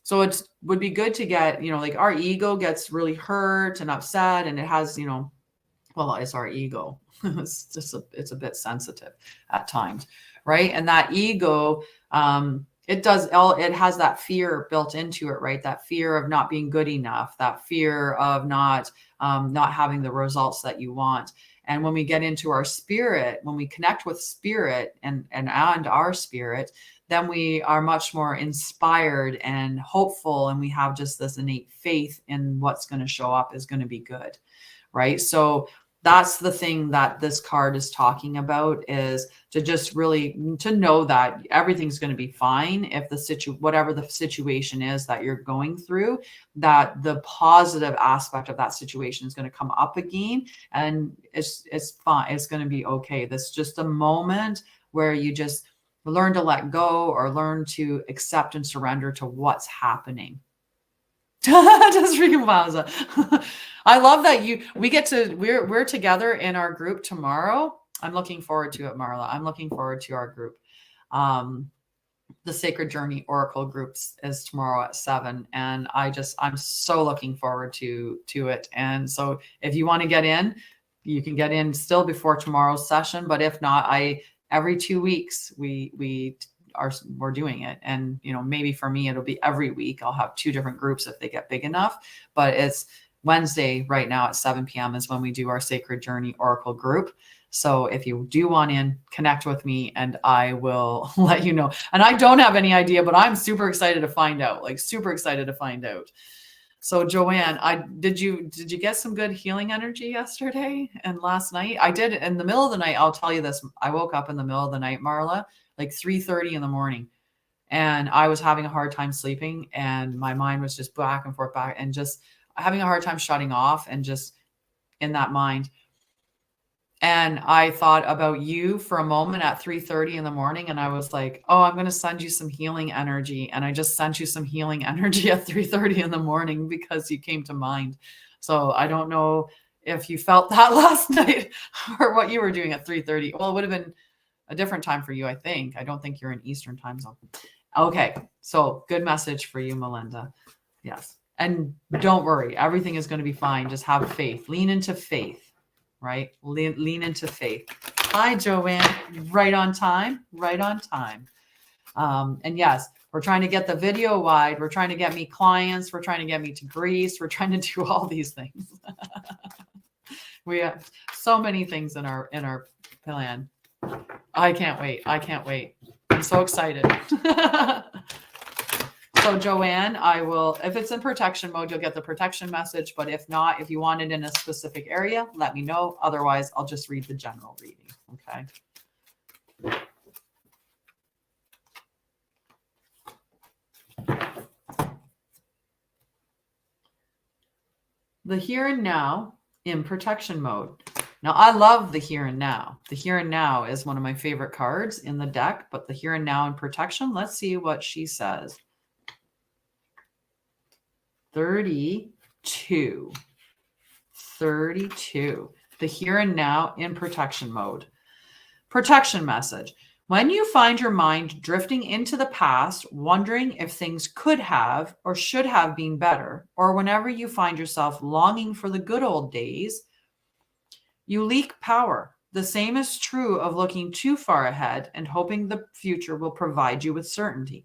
So it would be good to get, like our ego gets really hurt and upset, and it has, well, it's our ego. It's a bit sensitive at times, right? And that ego, it has that fear built into it, right? That fear of not being good enough, that fear of not having the results that you want. And when we get into our spirit, when we connect with spirit and our spirit, then we are much more inspired and hopeful, and we have just this innate faith in what's going to show up is going to be good, right? So that's the thing that this card is talking about, is to just really to know that everything's going to be fine if whatever the situation is that you're going through, that the positive aspect of that situation is going to come up again, and it's fine. It's going to be okay. This is just a moment where you just learn to let go or learn to accept and surrender to what's happening. Just freaking wowza. I love that we're together in our group tomorrow. I'm looking forward to it, Marla. I'm looking forward to our group. The Sacred Journey Oracle groups is tomorrow at 7. And I'm so looking forward to it. And so if you want to get in, you can get in still before tomorrow's session. But if not, every 2 weeks we're doing it. And, maybe for me, it'll be every week. I'll have 2 different groups if they get big enough, but it's Wednesday right now at 7 p.m. is when we do our Sacred Journey Oracle group. So if you do want in, connect with me and I will let you know. And I don't have any idea, but I'm super excited to find out, So Joanne, did you get some good healing energy yesterday and last night? I did in the middle of the night. I'll tell you this. I woke up in the middle of the night, Marla, like 3:30 in the morning, and I was having a hard time sleeping, and my mind was just back and forth, and just having a hard time shutting off, and just in that mind. And I thought about you for a moment at 3:30 in the morning, and I was like, oh, I'm going to send you some healing energy. And I just sent you some healing energy at 3:30 in the morning because you came to mind. So I don't know if you felt that last night or what you were doing at 3:30. Well, it would have been a different time for you, I think. I don't think you're in Eastern time zone. Okay. So good message for you, Melinda. Yes. And don't worry. Everything is going to be fine. Just have faith. Lean into faith. Right? Lean into faith. Hi, Joanne. Right on time. And yes, we're trying to get the video wide. We're trying to get me clients. We're trying to get me to Greece. We're trying to do all these things. We have so many things in our plan. I can't wait. I'm so excited. So Joanne, if it's in protection mode, you'll get the protection message. But if not, if you want it in a specific area, let me know. Otherwise, I'll just read the general reading. Okay. The here and now in protection mode. Now, I love the here and now. The here and now is one of my favorite cards in the deck, but the here and now in protection, let's see what she says. 32. The here and now in protection mode. Protection message. When you find your mind drifting into the past, wondering if things could have or should have been better, or whenever you find yourself longing for the good old days, you leak power. The same is true of looking too far ahead and hoping the future will provide you with certainty.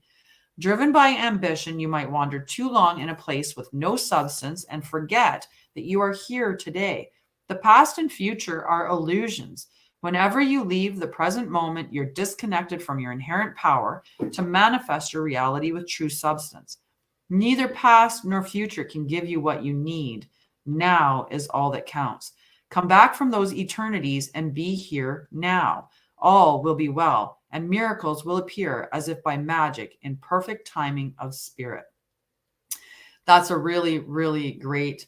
Driven by ambition, you might wander too long in a place with no substance and forget that you are here today. The past and future are illusions. Whenever you leave the present moment, you're disconnected from your inherent power to manifest your reality with true substance. Neither past nor future can give you what you need. Now is all that counts. Come back from those eternities and be here now. All will be well, and miracles will appear as if by magic in perfect timing of spirit. That's a really, really great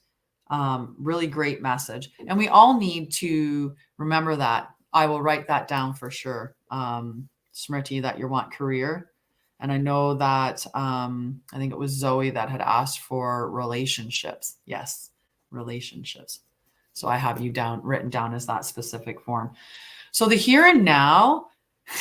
message. And we all need to remember that. I will write that down for sure. Smriti, that you want career. And I know that, I think it was Zoe that had asked for relationships. Yes, relationships. So I have you written down as that specific form. So the here and now,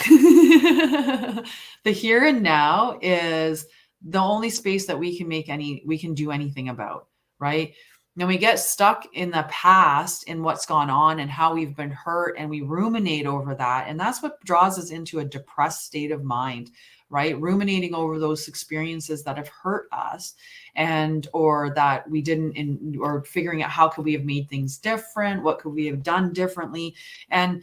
the here and now is the only space that we can do anything about, right? Now we get stuck in the past in what's gone on and how we've been hurt, and we ruminate over that. And that's what draws us into a depressed state of mind, right? Ruminating over those experiences that have hurt us or that we didn't, or figuring out how could we have made things different? What could we have done differently? And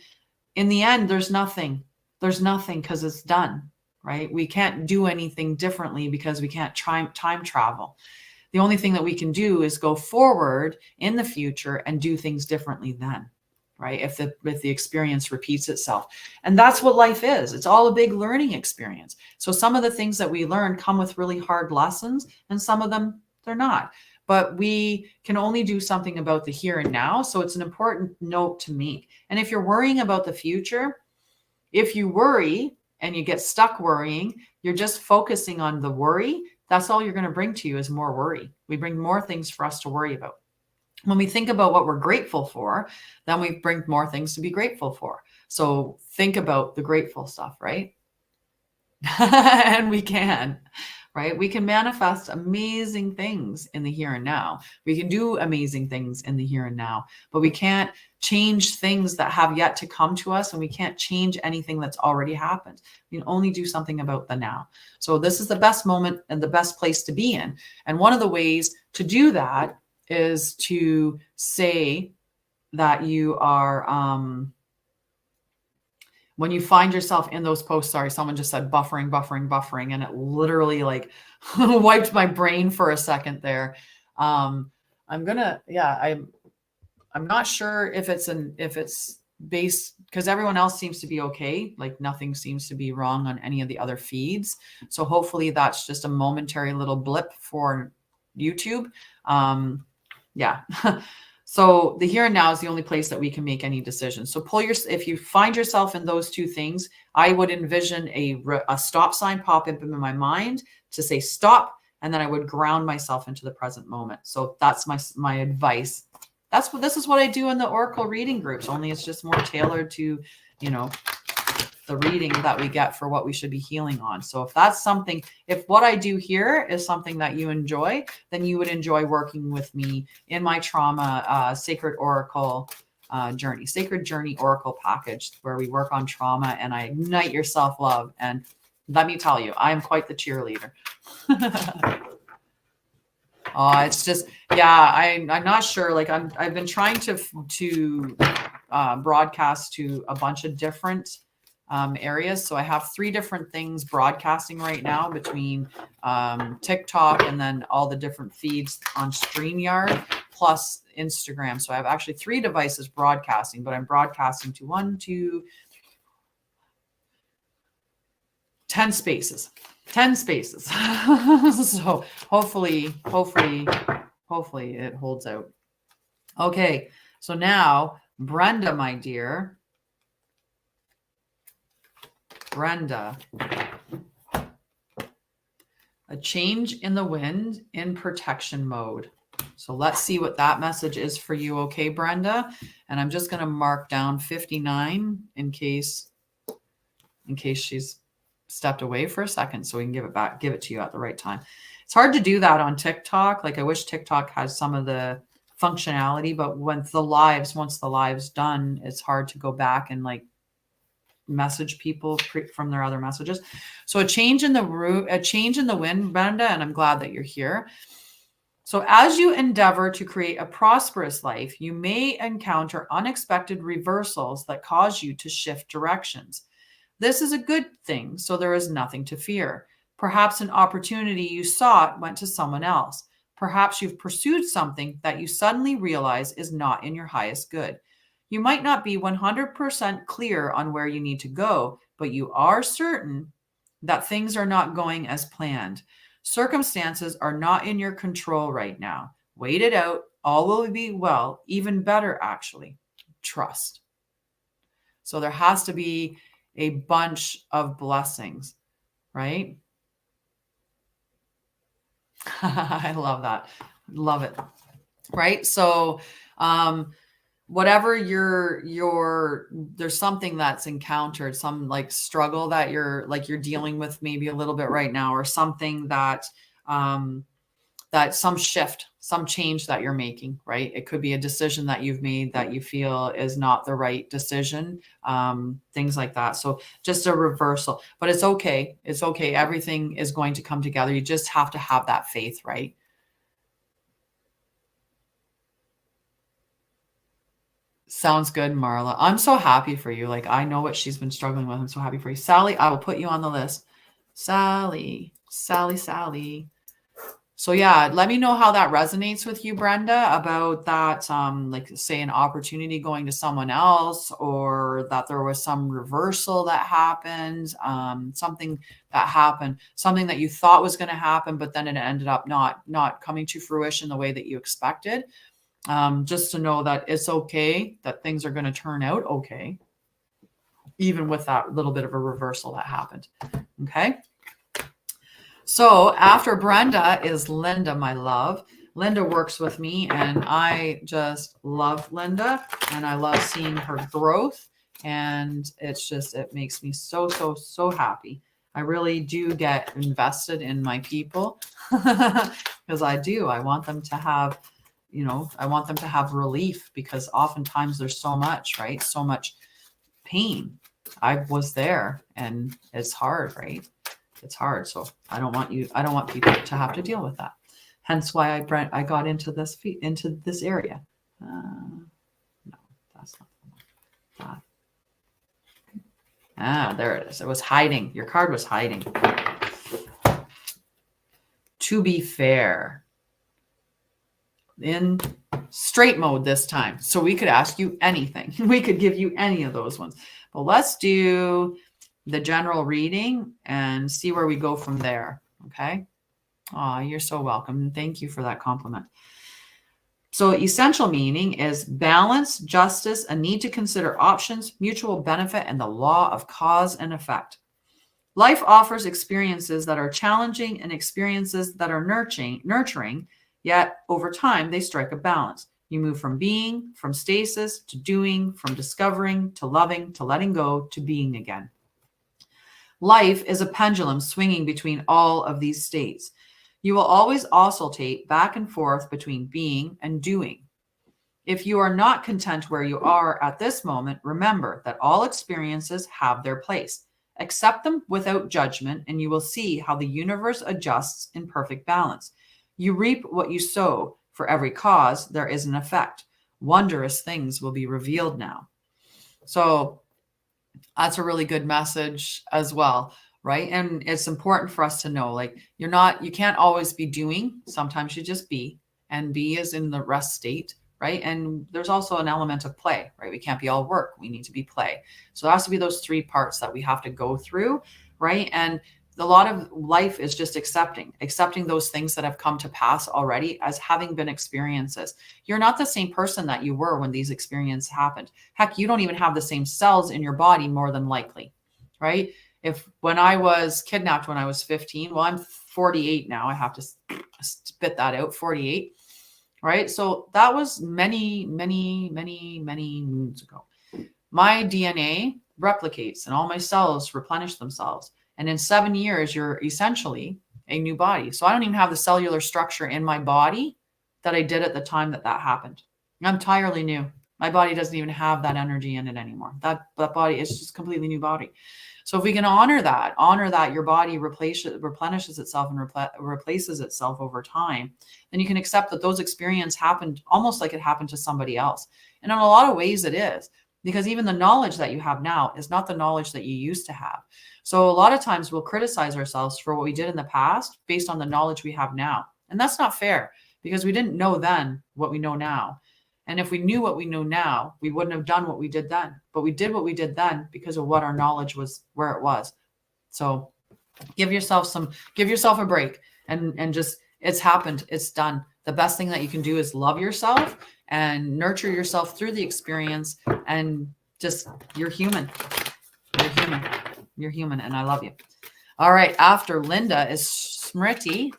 in the end, there's nothing because it's done, right? We can't do anything differently because we can't time travel. The only thing that we can do is go forward in the future and do things differently then, right? If the experience repeats itself. And that's what life is. It's all a big learning experience. So some of the things that we learn come with really hard lessons, and some of them, they're not. But we can only do something about the here and now. So it's an important note to make. And if you're worrying about the future, if you worry and you get stuck worrying, you're just focusing on the worry. That's all you're going to bring to you is more worry. We bring more things for us to worry about. When we think about what we're grateful for, then we bring more things to be grateful for. So think about the grateful stuff, right? And we can, right? We can manifest amazing things in the here and now. We can do amazing things in the here and now, but we can't change things that have yet to come to us, and we can't change anything that's already happened. We can only do something about the now. So this is the best moment and the best place to be in. And one of the ways to do that is to say that you are, when you find yourself in those posts, sorry, someone just said buffering, and it literally like wiped my brain for a second there. I'm not sure if it's based, because everyone else seems to be okay. Like nothing seems to be wrong on any of the other feeds. So hopefully that's just a momentary little blip for YouTube. Yeah. So the here and now is the only place that we can make any decisions. So if you find yourself in those two things, I would envision a stop sign pop up in my mind to say stop, and then I would ground myself into the present moment. So that's my advice. This is what I do in the Oracle reading groups, only it's just more tailored to, the reading that we get for what we should be healing on. So if what I do here is something that you enjoy, then you would enjoy working with me in my trauma Sacred Oracle journey, Sacred Journey Oracle package, where we work on trauma and I ignite your self-love. And let me tell you, I am quite the cheerleader. Oh, it's just, yeah, I'm not sure. Like I've been trying to broadcast to a bunch of different areas. So I have 3 different things broadcasting right now between TikTok and then all the different feeds on StreamYard plus Instagram. So I have actually 3 devices broadcasting, but I'm broadcasting to 10 spaces. 10 spaces. So hopefully it holds out. Okay. So now, Brenda, my dear. Brenda, a change in the wind in protection mode. So let's see what that message is for you. Okay, Brenda. And I'm just going to mark down 59 in case she's stepped away for a second, so we can give it to you at the right time. It's hard to do that on TikTok. Like I wish TikTok has some of the functionality, but once the live's done, it's hard to go back and like message people from their other messages. So a change in the wind, Brenda, and I'm glad that you're here. So as you endeavor to create a prosperous life, you may encounter unexpected reversals that cause you to shift directions. This is a good thing, so there is nothing to fear. Perhaps an opportunity you sought went to someone else. Perhaps you've pursued something that you suddenly realize is not in your highest good. You might not be 100% clear on where you need to go, but you are certain that things are not going as planned. Circumstances are not in your control right now. Wait it out. All will be well, even better, actually. Trust. So there has to be a bunch of blessings, right? I love that. Love it. Right? So, whatever there's something that's encountered, some like struggle that you're dealing with maybe a little bit right now, or something that some shift, some change that you're making, right? It could be a decision that you've made that you feel is not the right decision, things like that. So just a reversal, but it's okay. It's okay. Everything is going to come together. You just have to have that faith, right? Sounds good, Marla. I'm so happy for you. Like, I know what she's been struggling with. I'm so happy for you. Sally, I will put you on the list. Sally. So yeah, let me know how that resonates with you, Brenda, about that, like say an opportunity going to someone else, or that there was some reversal that happened, something that happened, something that you thought was going to happen, but then it ended up not coming to fruition the way that you expected. Just to know that it's okay, that things are going to turn out okay, even with that little bit of a reversal that happened. Okay. So after Brenda is Linda, my love. Linda works with me, and I just love Linda, and I love seeing her growth. And it makes me so, so, so happy. I really do get invested in my people because I do. I want them to have, I want them to have relief, because oftentimes there's so much, right? So much pain. I was there, and it's hard, right? It's hard. So I don't want people to have to deal with that. Hence why I got into this area. No, that's not that. There it is. It was hiding. Your card was hiding. To be fair. In straight mode this time. So we could ask you anything. We could give you any of those ones. But let's do the general reading and see where we go from there. Okay. Oh, you're so welcome. Thank you for that compliment. So essential meaning is balance, justice, a need to consider options, mutual benefit, and the law of cause and effect. Life offers experiences that are challenging and experiences that are nurturing, yet over time they strike a balance. You move from being, from stasis, to doing, from discovering, to loving, to letting go, to being again. Life is a pendulum swinging between all of these states. You will always oscillate back and forth between being and doing. If you are not content where you are at this moment, remember that all experiences have their place. Accept them without judgment, and you will see how the universe adjusts in perfect balance. You reap what you sow. For every cause, there is an effect. Wondrous things will be revealed now. So that's a really good message as well, right? And it's important for us to know, like, you can't always be doing. Sometimes you just be, and be is in the rest state, right? And there's also an element of play, right? We can't be all work. We need to be play. So there has to be those three parts that we have to go through, right? And a lot of life is just accepting those things that have come to pass already as having been experiences. You're not the same person that you were when these experiences happened. Heck, you don't even have the same cells in your body, more than likely, right? When I was kidnapped when I was 15, well, I'm 48 now. I have to spit that out, 48, right? So that was many, many, many, many moons ago. My DNA replicates and all my cells replenish themselves. And in 7 years, you're essentially a new body. So I don't even have the cellular structure in my body that I did at the time that happened. I'm entirely new. My body doesn't even have that energy in it anymore. That body is just a completely new body. So if we can honor that your body replenishes itself and replaces itself over time, then you can accept that those experiences happened almost like it happened to somebody else. And in a lot of ways it is, because even the knowledge that you have now is not the knowledge that you used to have. So a lot of times we'll criticize ourselves for what we did in the past based on the knowledge we have now. And that's not fair, because we didn't know then what we know now. And if we knew what we know now, we wouldn't have done what we did then. But we did what we did then because of what our knowledge was, where it was. So give yourself a break and just, it's happened. It's done. The best thing that you can do is love yourself and nurture yourself through the experience, and just, you're human. You're human. You're human, and I love you. All right. After Linda is Smriti.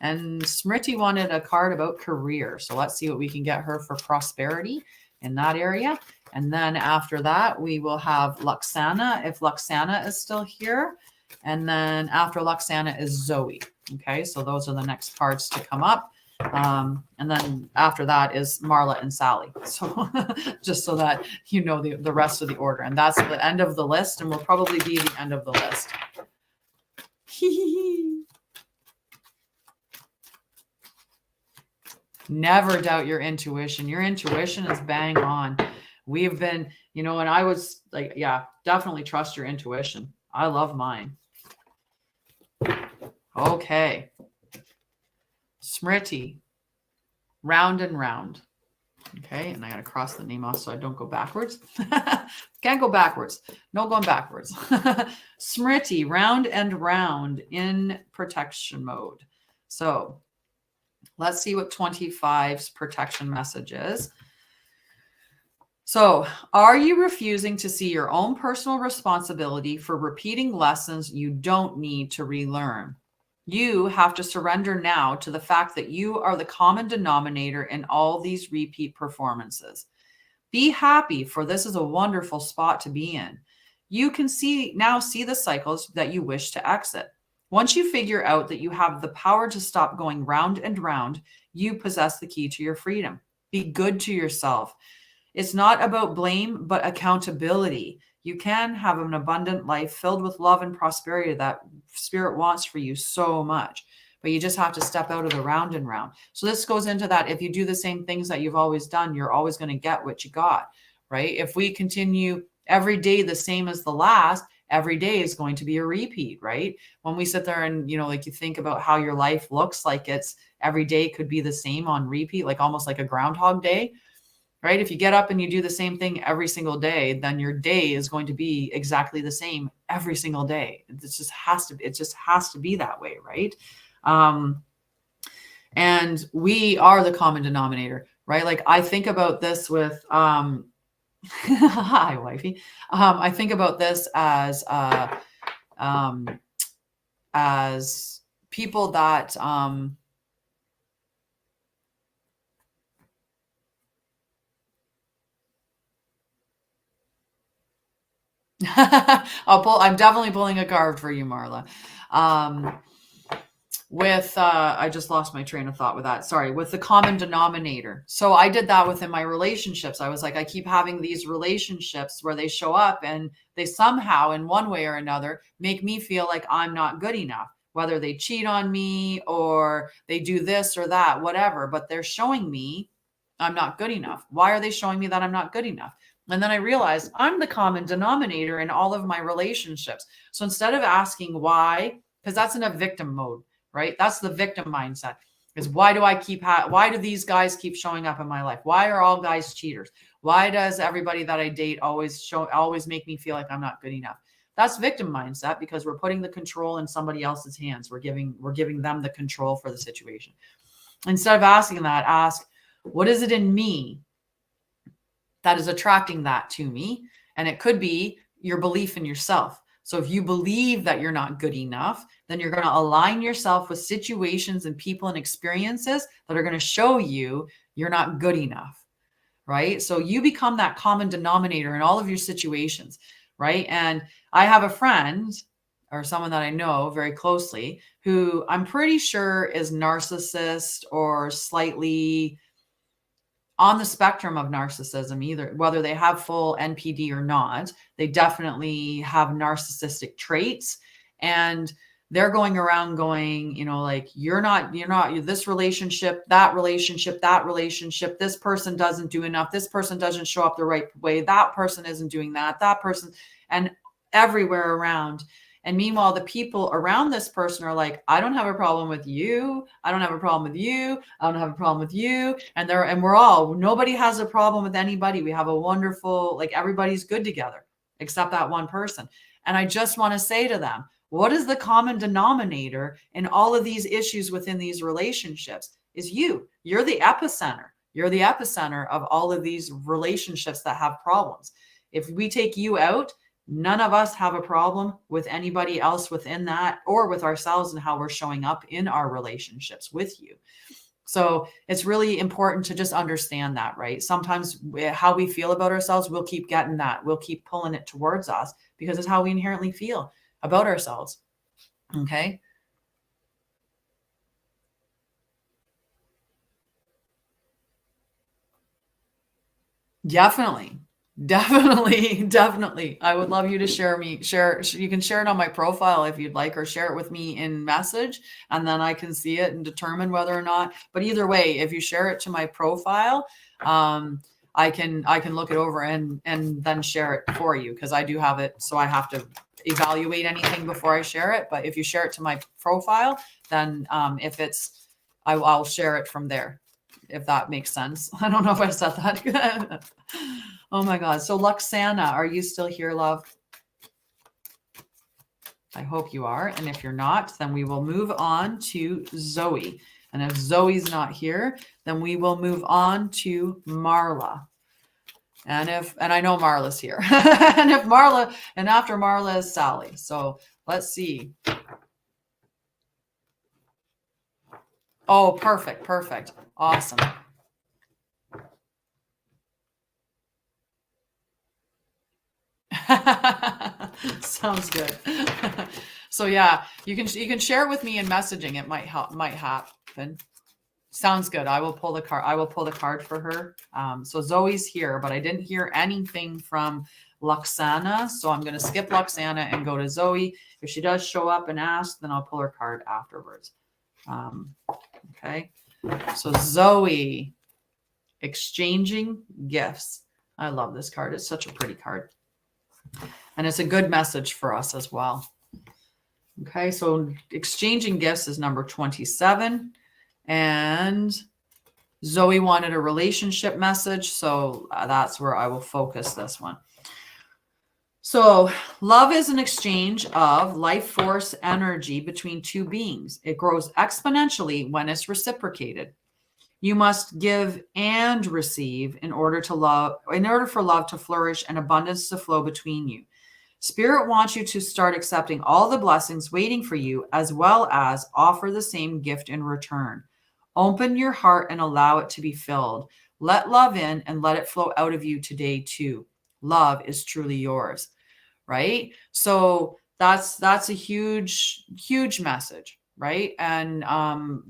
And Smriti wanted a card about career. So let's see what we can get her for prosperity in that area. And then after that, we will have Luxana, if Luxana is still here. And then after Luxana is Zoe. Okay, so those are the next cards to come up. And then after that is Marla and Sally. So just so that you know the rest of the order. And that's the end of the list, and will probably be the end of the list. Never doubt your intuition. Your intuition is bang on. We've been, and I was like, yeah, definitely trust your intuition. I love mine. Okay. Smriti, round and round. Okay, and I got to cross the name off so I don't go backwards. Can't go backwards. No going backwards. Smriti, round and round in protection mode. So let's see what 25's protection message is. So, are you refusing to see your own personal responsibility for repeating lessons you don't need to relearn? You have to surrender now to the fact that you are the common denominator in all these repeat performances. Be happy, for this is a wonderful spot to be in. You can now see the cycles that you wish to exit. Once you figure out that you have the power to stop going round and round, you possess the key to your freedom. Be good to yourself. It's not about blame, but accountability. You can have an abundant life filled with love and prosperity that Spirit wants for you so much, but you just have to step out of the round and round. So this goes into that. If you do the same things that you've always done, you're always going to get what you got, right? If we continue every day the same as the last, every day is going to be a repeat, right? When we sit there and, like you think about how your life looks like, it's every day could be the same on repeat, like almost like a Groundhog Day. Right? If you get up and you do the same thing every single day, then your day is going to be exactly the same every single day. It just has to be that way, right? And we are the common denominator, right? Like I think about this with, hi, wifey. I think about this as people that, I'm definitely pulling a card for you, Marla. I just lost my train of thought with that. Sorry, with the common denominator. So I did that within my relationships. I was like, I keep having these relationships where they show up and they somehow in one way or another make me feel like I'm not good enough, whether they cheat on me or they do this or that, whatever, but they're showing me I'm not good enough. Why are they showing me that I'm not good enough? And then I realized I'm the common denominator in all of my relationships. So instead of asking why, because that's in a victim mode, right? That's the victim mindset. Is why do these guys keep showing up in my life? Why are all guys cheaters? Why does everybody that I date always make me feel like I'm not good enough? That's victim mindset, because we're putting the control in somebody else's hands. We're giving them the control for the situation. Instead of asking that, ask, what is it in me that is attracting that to me? And it could be your belief in yourself. So if you believe that you're not good enough, then you're going to align yourself with situations and people and experiences that are going to show you you're not good enough, right? So you become that common denominator in all of your situations, right? And I have a friend or someone that I know very closely who I'm pretty sure is narcissist or slightly on the spectrum of narcissism, either whether they have full NPD or not, they definitely have narcissistic traits, and they're going around going, like, you're not this relationship, that relationship, this person doesn't do enough, this person doesn't show up the right way, that person isn't doing that person, and everywhere around. And meanwhile, the people around this person are like, I don't have a problem with you. I don't have a problem with you. I don't have a problem with you. And nobody has a problem with anybody. We have a wonderful, like, everybody's good together except that one person. And I just want to say to them, what is the common denominator in all of these issues within these relationships? Is you. You're the epicenter. You're the epicenter of all of these relationships that have problems. If we take you out, none of us have a problem with anybody else within that, or with ourselves and how we're showing up in our relationships with you. So it's really important to just understand that, right? Sometimes how we feel about ourselves, we'll keep getting that. We'll keep pulling it towards us because it's how we inherently feel about ourselves. Okay. Definitely. I would love you to share. You can share it on my profile if you'd like, or share it with me in message, and then I can see it and determine whether or not. But either way, if you share it to my profile, I can look it over and then share it for you, because I do have it. So I have to evaluate anything before I share it. But if you share it to my profile, then I'll share it from there, if that makes sense. I don't know if I said that. Oh my God. So Luxana, are you still here, love? I hope you are. And if you're not, then we will move on to Zoe. And if Zoe's not here, then we will move on to Marla. And I know Marla's here. and after Marla is Sally. So let's see. Oh, perfect. Awesome. Sounds good. So yeah, you can share it with me in messaging. It might happen. Sounds good. I will pull the card for her. So Zoe's here, but I didn't hear anything from Luxana. So I'm going to skip Luxana and go to Zoe. If she does show up and ask, then I'll pull her card afterwards. Okay. So Zoe, exchanging gifts. I love this card. It's such a pretty card. And it's a good message for us as well. Okay, so exchanging gifts is number 27. And Zoe wanted a relationship message, so that's where I will focus this one. So love is an exchange of life force energy between two beings. It grows exponentially when it's reciprocated. You must give and receive in order for love to flourish and abundance to flow between you. Spirit wants you to start accepting all the blessings waiting for you, as well as offer the same gift in return. Open your heart and allow it to be filled. Let love in and let it flow out of you today too. Love is truly yours, right? So that's a huge message. Right. And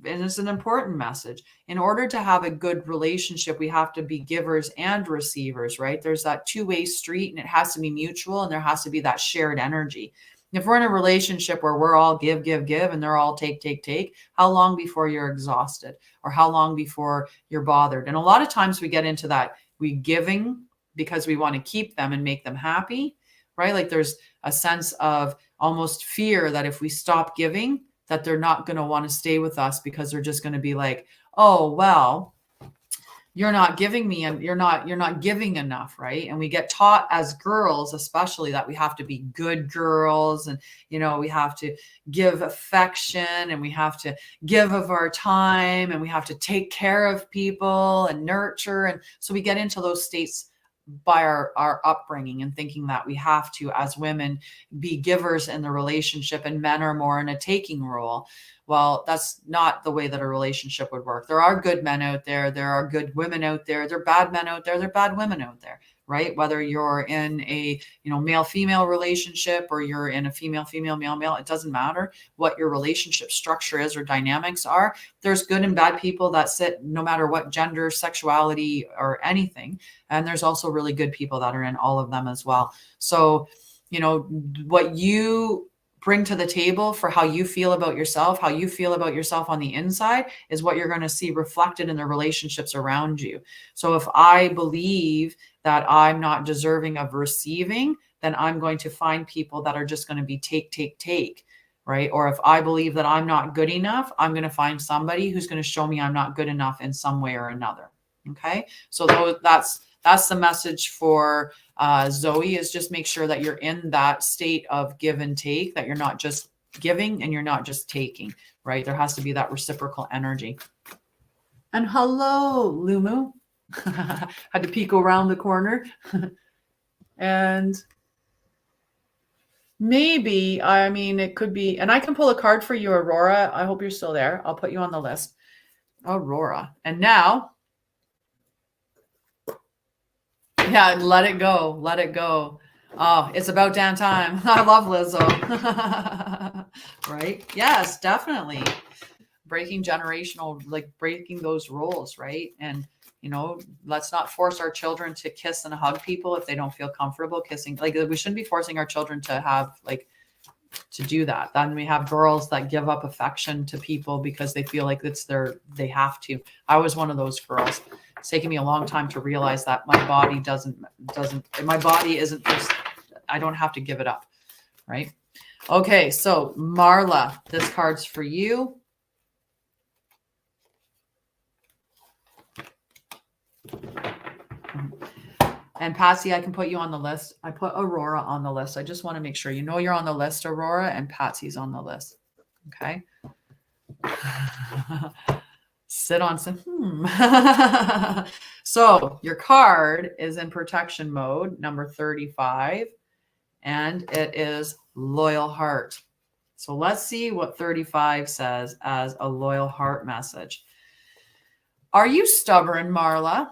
it's an important message. In order to have a good relationship, we have to be givers and receivers, right? There's that two-way street, and it has to be mutual, and there has to be that shared energy. If we're in a relationship where we're all give, and they're all take, how long before you're exhausted, or how long before you're bothered? And a lot of times we get into that, we giving because we want to keep them and make them happy, right? Like there's a sense of almost fear that if we stop giving, that they're not going to want to stay with us, because they're just going to be like, oh, well, you're not giving me, and you're not giving enough. Right. And we get taught as girls, especially, that we have to be good girls, and, we have to give affection, and we have to give of our time, and we have to take care of people and nurture. And so we get into those states by our upbringing, and thinking that we have to, as women, be givers in the relationship, and men are more in a taking role. Well, that's not the way that a relationship would work. There are good men out there. There are good women out there. There are bad men out there. There are bad women out there, right? Whether you're in a, male-female relationship or you're in a female-female, male-male, it doesn't matter what your relationship structure is or dynamics are. There's good and bad people that sit no matter what gender, sexuality, or anything. And there's also really good people that are in all of them as well. So, what you bring to the table for how you feel about yourself, how you feel about yourself on the inside is what you're going to see reflected in the relationships around you. So if I believe that I'm not deserving of receiving, then I'm going to find people that are just going to be take, right? Or if I believe that I'm not good enough, I'm going to find somebody who's going to show me I'm not good enough in some way or another. Okay. So that's the message for Zoe, is just make sure that you're in that state of give and take, that you're not just giving and you're not just taking, right? There has to be that reciprocal energy. And hello, Lumu. Had to peek around the corner. And maybe, it could be, and I can pull a card for you, Aurora. I hope you're still there. I'll put you on the list. Aurora. And now, yeah, let it go. Let it go. Oh, it's about damn time. I love Lizzo. Right? Yes, definitely. Breaking generational, like breaking those rules, right? And, let's not force our children to kiss and hug people if they don't feel comfortable kissing. Like, we shouldn't be forcing our children to have, to do that. Then we have girls that give up affection to people because they feel like they have to. I was one of those girls. It's taken me a long time to realize that my body I don't have to give it up, right? Okay, so Marla, this card's for you. And Patsy, I can put you on the list. I put Aurora on the list. I just want to make sure you're on the list, Aurora, and Patsy's on the list. Okay. Sit on some. So your card is in protection mode, number 35, and it is loyal heart. So let's see what 35 says as a loyal heart message. Are you stubborn, Marla?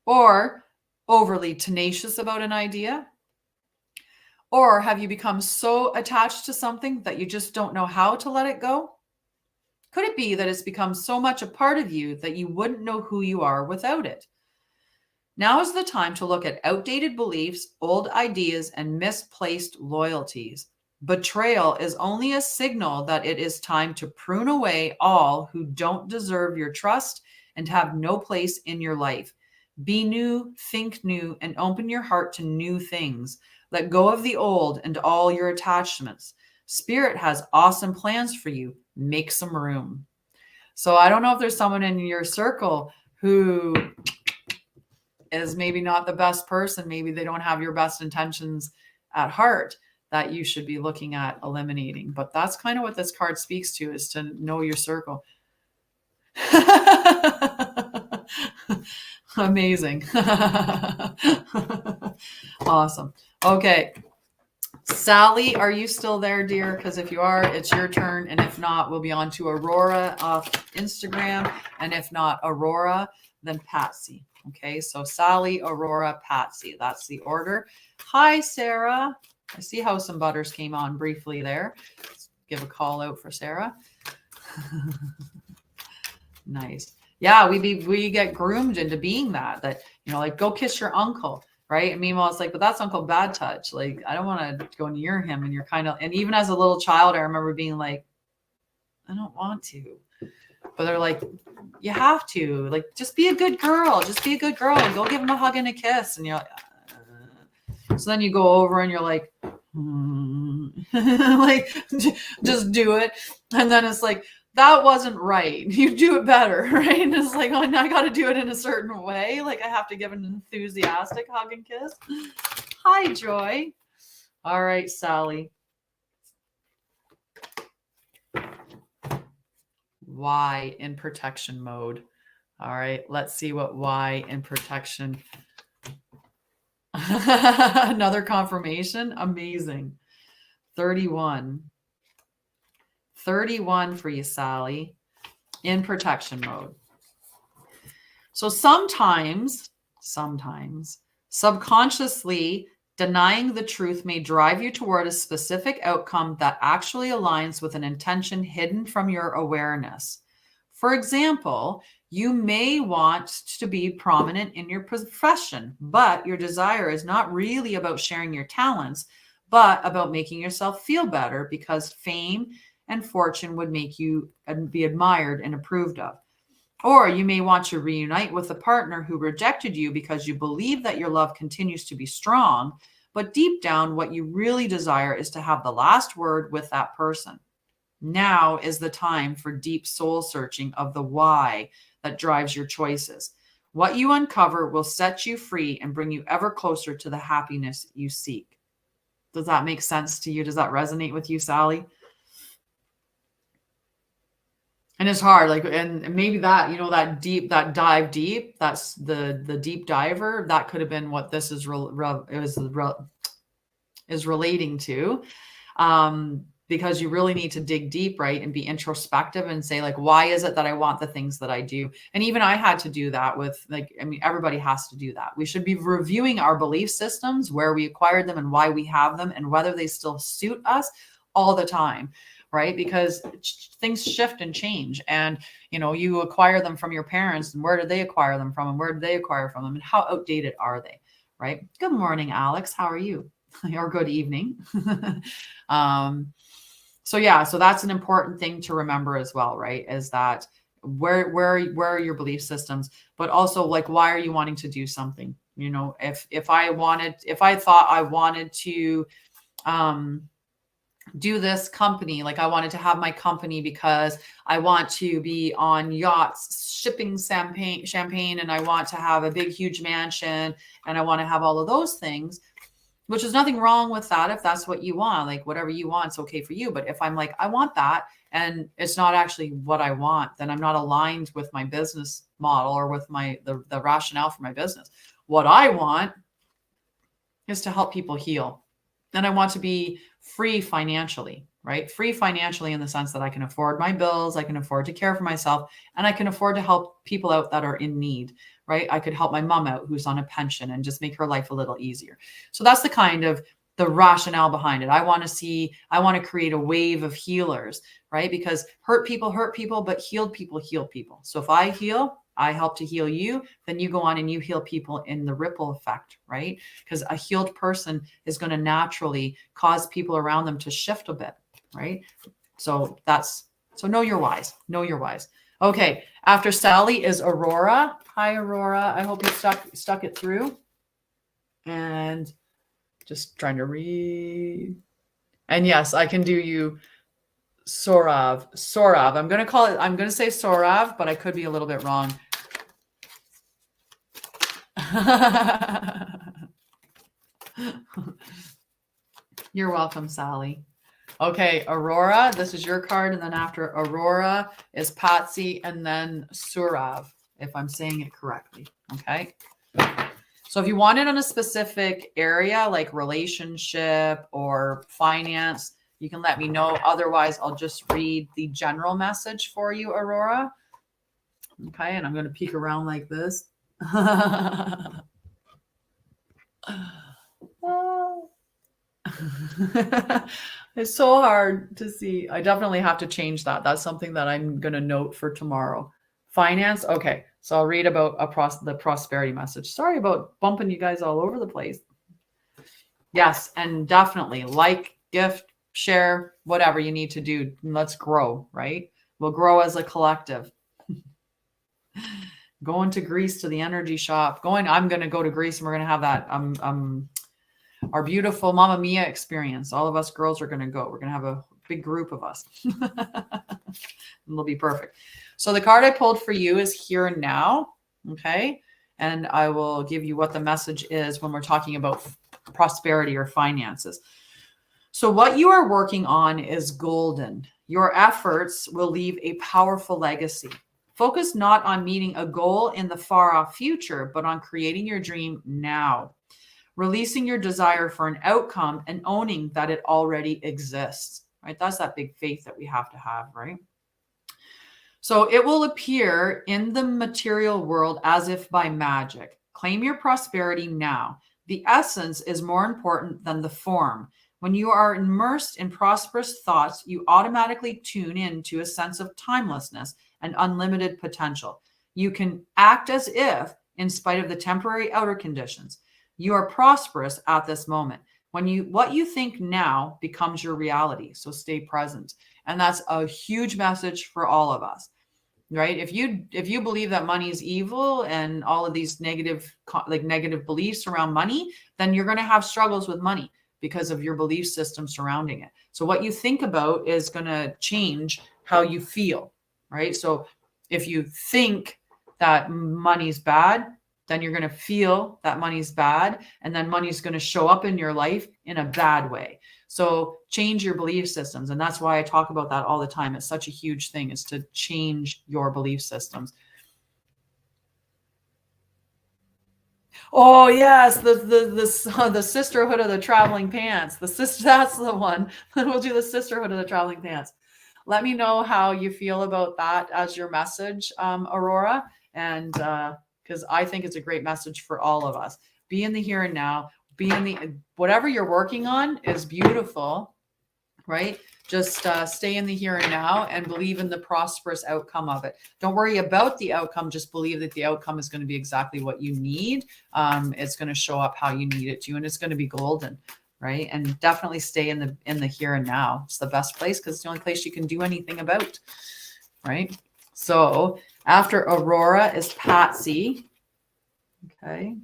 Or overly tenacious about an idea? Or have you become so attached to something that you just don't know how to let it go? Could it be that it's become so much a part of you that you wouldn't know who you are without it? Now is the time to look at outdated beliefs, old ideas, and misplaced loyalties. Betrayal is only a signal that it is time to prune away all who don't deserve your trust and have no place in your life. Be new, think new, and open your heart to new things. Let go of the old and all your attachments. Spirit has awesome plans for you. Make some room. So I don't know if there's someone in your circle who is maybe not the best person. Maybe they don't have your best intentions at heart that you should be looking at eliminating. But that's kind of what this card speaks to, is to know your circle. Amazing. Awesome. Okay. Sally, are you still there, dear? Because if you are, it's your turn. And if not, we'll be on to Aurora off Instagram. And if not Aurora, then Patsy. Okay. So Sally, Aurora, Patsy. That's the order. Hi, Sarah. I see House and Butters came on briefly there. Let's give a call out for Sarah. Nice. Yeah, we get groomed into being that, like, go kiss your uncle, right? And meanwhile, it's like, but that's Uncle Bad Touch. Like, I don't want to go near him. And you're and even as a little child, I remember being like, I don't want to. But they're like, you have to. Like, just be a good girl. Just be a good girl and go give him a hug and a kiss. And you're like, so then you go over and you're like, like, just do it. And then it's like, that wasn't right. You do it better, right? And it's like, oh, now I got to do it in a certain way. Like, I have to give an enthusiastic hug and kiss. Hi, Joy. All right, Sally. Y in protection mode. All right, let's see what Y in protection. Another confirmation. Amazing. 31. 31 for you, Sally, in protection mode. So sometimes Sometimes. Subconsciously, denying the truth may drive you toward a specific outcome that actually aligns with an intention hidden from your awareness. For example, you may want to be prominent in your profession, but your desire is not really about sharing your talents, but about making yourself feel better because fame and fortune would make you be admired and approved of. Or you may want to reunite with a partner who rejected you because you believe that your love continues to be strong, but deep down, what you really desire is to have the last word with that person. Now is the time for deep soul searching of the why that drives your choices. What you uncover will set you free and bring you ever closer to the happiness you seek. Does that make sense to you? Does that resonate with you, Sally? And it's hard, like, and maybe that, that dive deep, that's the deep diver. That could have been what this is is relating to, because you really need to dig deep, right, and be introspective and say, like, why is it that I want the things that I do? And even I had to do that with, like, I mean, everybody has to do that. We should be reviewing our belief systems, where we acquired them and why we have them, and whether they still suit us all the time. Right? Because things shift and change, and you acquire them from your parents, and where did they acquire them from, and where did they acquire from them, and how outdated are they? Right? Good morning, Alex. How are you? Or good evening. So that's an important thing to remember as well, right? Is that where are your belief systems, but also, like, why are you wanting to do something? If I thought I wanted to do this company, like, I wanted to have my company because I want to be on yachts shipping champagne, and I want to have a big huge mansion, and I want to have all of those things, which is nothing wrong with that. If that's what you want, like, whatever you want, it's okay for you. But if I'm like, I want that, and it's not actually what I want, then I'm not aligned with my business model or with the rationale for my business. What I want is to help people heal. And I want to be free financially, right? Free financially in the sense that I can afford my bills, I can afford to care for myself, and I can afford to help people out that are in need, right? I could help my mom out who's on a pension and just make her life a little easier. So that's the kind of the rationale behind it. I want to create a wave of healers, right? Because hurt people, but healed people heal people. So if I heal, I help to heal you, then you go on and you heal people in the ripple effect, right? Because a healed person is going to naturally cause people around them to shift a bit, right? So know your whys. Know your whys. Okay, after Sally is Aurora. Hi, Aurora. I hope you stuck it through. And just trying to read. And yes, I can do you Sorav. I'm going to say Sorav, but I could be a little bit wrong. You're welcome, Sally. Okay, Aurora, this is your card. And then after Aurora is Patsy, and then Surav, if I'm saying it correctly. Okay. So if you want it on a specific area, like relationship or finance, you can let me know. Otherwise, I'll just read the general message for you, Aurora. Okay, and I'm going to peek around like this. It's so hard to see. I definitely have to change that. That's something that I'm going to note for tomorrow. Finance. Okay. So I'll read about the prosperity message. Sorry about bumping you guys all over the place. Yes. And definitely like, gift, share, whatever you need to do. Let's grow, right? We'll grow as a collective. Going to Greece to the energy shop. I'm going to go to Greece, and we're going to have that our beautiful Mamma Mia experience. All of us girls are going to go. We're going to have a big group of us. It'll be perfect. So the card I pulled for you is Here and Now. Okay. And I will give you what the message is when we're talking about prosperity or finances. So what you are working on is golden. Your efforts will leave a powerful legacy. Focus not on meeting a goal in the far off future, but on creating your dream now. Releasing your desire for an outcome and owning that it already exists, right? That's that big faith that we have to have, right? So it will appear in the material world as if by magic, Claim your prosperity now. The essence is more important than the form. When you are immersed in prosperous thoughts, you automatically tune into a sense of timelessness and unlimited potential. You can act as if, in spite of the temporary outer conditions, you are prosperous at this moment. What you think now becomes your reality. So stay present. And that's a huge message for all of us, right? If you believe that money is evil and all of these negative beliefs around money, then you're going to have struggles with money because of your belief system surrounding it. So what you think about is going to change how you feel, right? So if you think that money's bad, then you're going to feel that money's bad, and then money's going to show up in your life in a bad way. So change your belief systems. And that's why I talk about that all the time. It's such a huge thing, is to change your belief systems. Oh yes, the sisterhood of the traveling pants. That's the one. We'll do the sisterhood of the traveling pants. Let me know how you feel about that as your message, Aurora. And because I think it's a great message for all of us. Be in the here and now. Be in the, whatever you're working on is beautiful, right? Just stay in the here and now and believe in the prosperous outcome of it. Don't worry about the outcome. Just believe that the outcome is going to be exactly what you need. It's going to show up how you need it to, and it's going to be golden, right? And definitely stay in the here and now. It's the best place because it's the only place you can do anything about, right? So after Aurora is Patsy. Okay.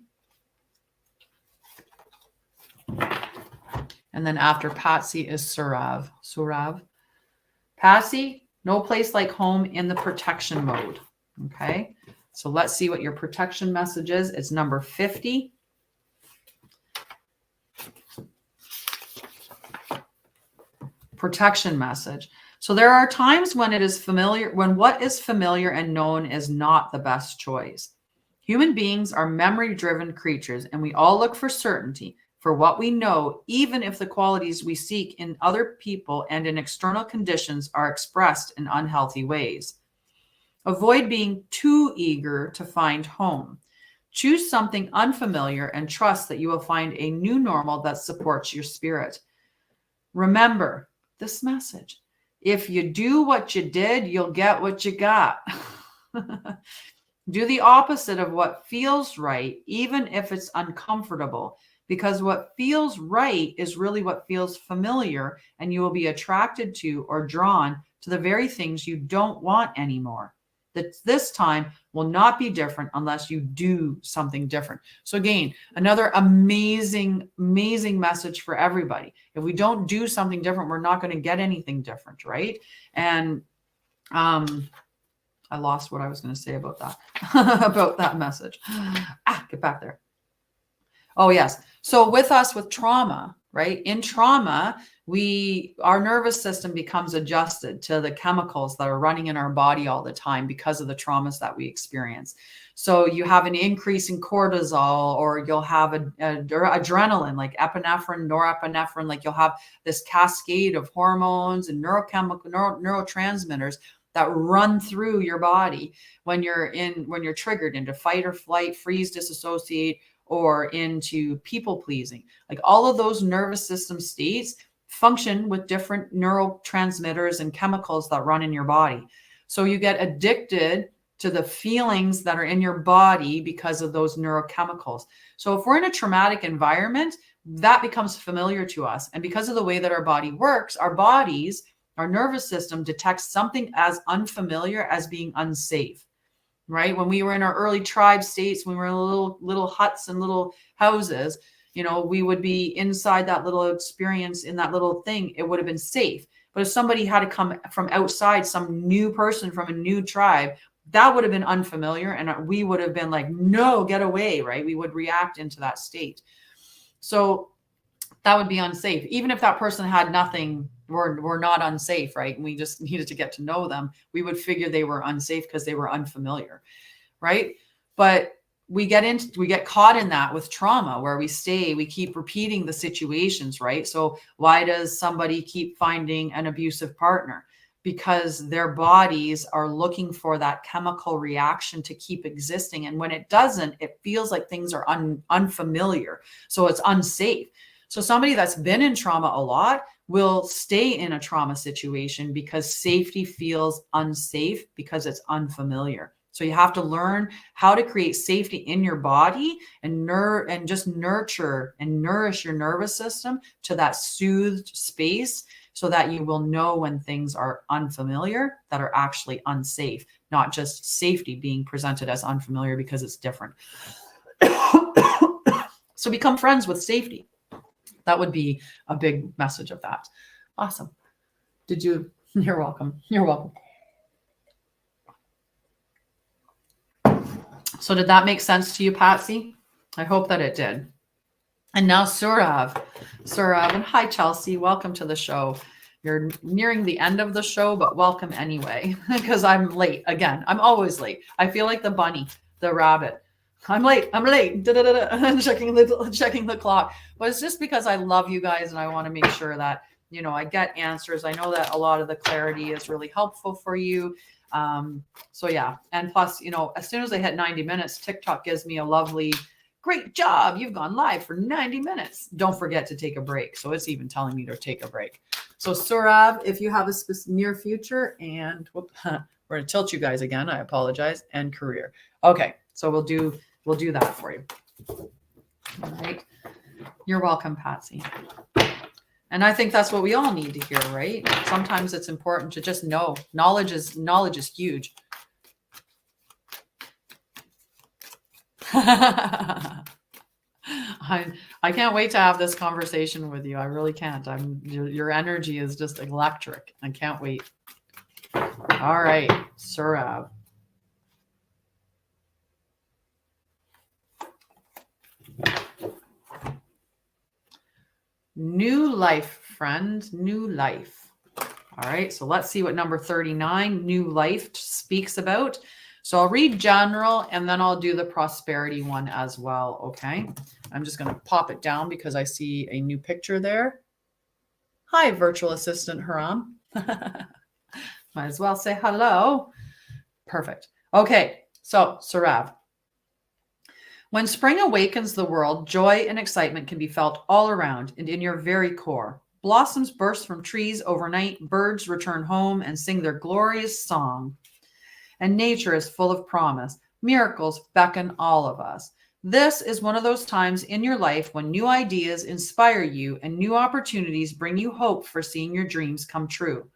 And then after Patsy is Surav. Patsy, no place like home in the protection mode. Okay. So let's see what your protection message is. It's number 50. Protection message. So there are times when what is familiar and known is not the best choice. Human beings are memory-driven creatures, and we all look for certainty for what we know, even if the qualities we seek in other people and in external conditions are expressed in unhealthy ways. Avoid being too eager to find home. Choose something unfamiliar and trust that you will find a new normal that supports your spirit. Remember this message. If you do what you did, you'll get what you got. Do the opposite of what feels right, even if it's uncomfortable, because what feels right is really what feels familiar, and you will be attracted to or drawn to the very things you don't want anymore. This time will not be different unless you do something different. So again, another amazing, amazing message for everybody. If we don't do something different, we're not going to get anything different, right? And I lost what I was going to say about that, about that message. Get back there. Oh, yes. So with trauma, right? In trauma, our nervous system becomes adjusted to the chemicals that are running in our body all the time because of the traumas that we experience. So you have an increase in cortisol, or you'll have adrenaline, like epinephrine, norepinephrine, like you'll have this cascade of hormones and neurotransmitters that run through your body when you're triggered into fight or flight, freeze, disassociate, or into people pleasing. Like all of those nervous system states function with different neurotransmitters and chemicals that run in your body. So you get addicted to the feelings that are in your body because of those neurochemicals. So if we're in a traumatic environment, that becomes familiar to us. And because of the way that our body works, our nervous system detects something as unfamiliar as being unsafe, right? When we were in our early tribe states, when we were in little huts and little houses, we would be inside that little experience in that little thing. It would have been safe. But if somebody had to come from outside, some new person from a new tribe, that would have been unfamiliar. And we would have been like, no, get away, right? We would react into that state. So that would be unsafe. Even if that person had nothing, we're not unsafe, right? And we just needed to get to know them. We would figure they were unsafe because they were unfamiliar, right? But we get caught in that with trauma, where we keep repeating the situations, right? So why does somebody keep finding an abusive partner? because their bodies are looking for that chemical reaction to keep existing. And when it doesn't, it feels like things are unfamiliar. So it's unsafe. So somebody that's been in trauma a lot will stay in a trauma situation because safety feels unsafe because it's unfamiliar. So you have to learn how to create safety in your body and just nurture and nourish your nervous system to that soothed space, so that you will know when things are unfamiliar that are actually unsafe, not just safety being presented as unfamiliar because it's different. So become friends with safety. That would be a big message of that. Awesome. You're welcome. You're welcome. So did that make sense to you, Patsy? I hope that it did. And now Surav, and hi, Chelsea. Welcome to the show. You're nearing the end of the show, but welcome anyway, because I'm late again. I'm always late. I feel like the bunny, the rabbit. I'm late. I'm checking the clock. But it's just because I love you guys and I want to make sure that, I get answers. I know that a lot of the clarity is really helpful for you. So yeah. And plus, as soon as I hit 90 minutes, TikTok gives me a lovely, great job. You've gone live for 90 minutes. Don't forget to take a break. So it's even telling me to take a break. So Surav, if you have a near future, and we're going to tilt you guys again. I apologize. And career. Okay. So we'll do that for you. All right. You're welcome, Patsy. And I think that's what we all need to hear, right? Sometimes it's important to just know. Knowledge is huge. I can't wait to have this conversation with you. I really can't. Your energy is just electric. I can't wait. All right, Surav. New life, friend. New life. All right, so let's see what number 39, new life, speaks about. So I'll read general and then I'll do the prosperity one as well. Okay. I'm just going to pop it down because I see a new picture there. Hi, virtual assistant Haram. Might as well say hello. Perfect. Okay. So Surav. When spring awakens the world, joy and excitement can be felt all around and in your very core. Blossoms burst from trees overnight, birds return home and sing their glorious song. And nature is full of promise. Miracles beckon all of us. This is one of those times in your life when new ideas inspire you and new opportunities bring you hope for seeing your dreams come true.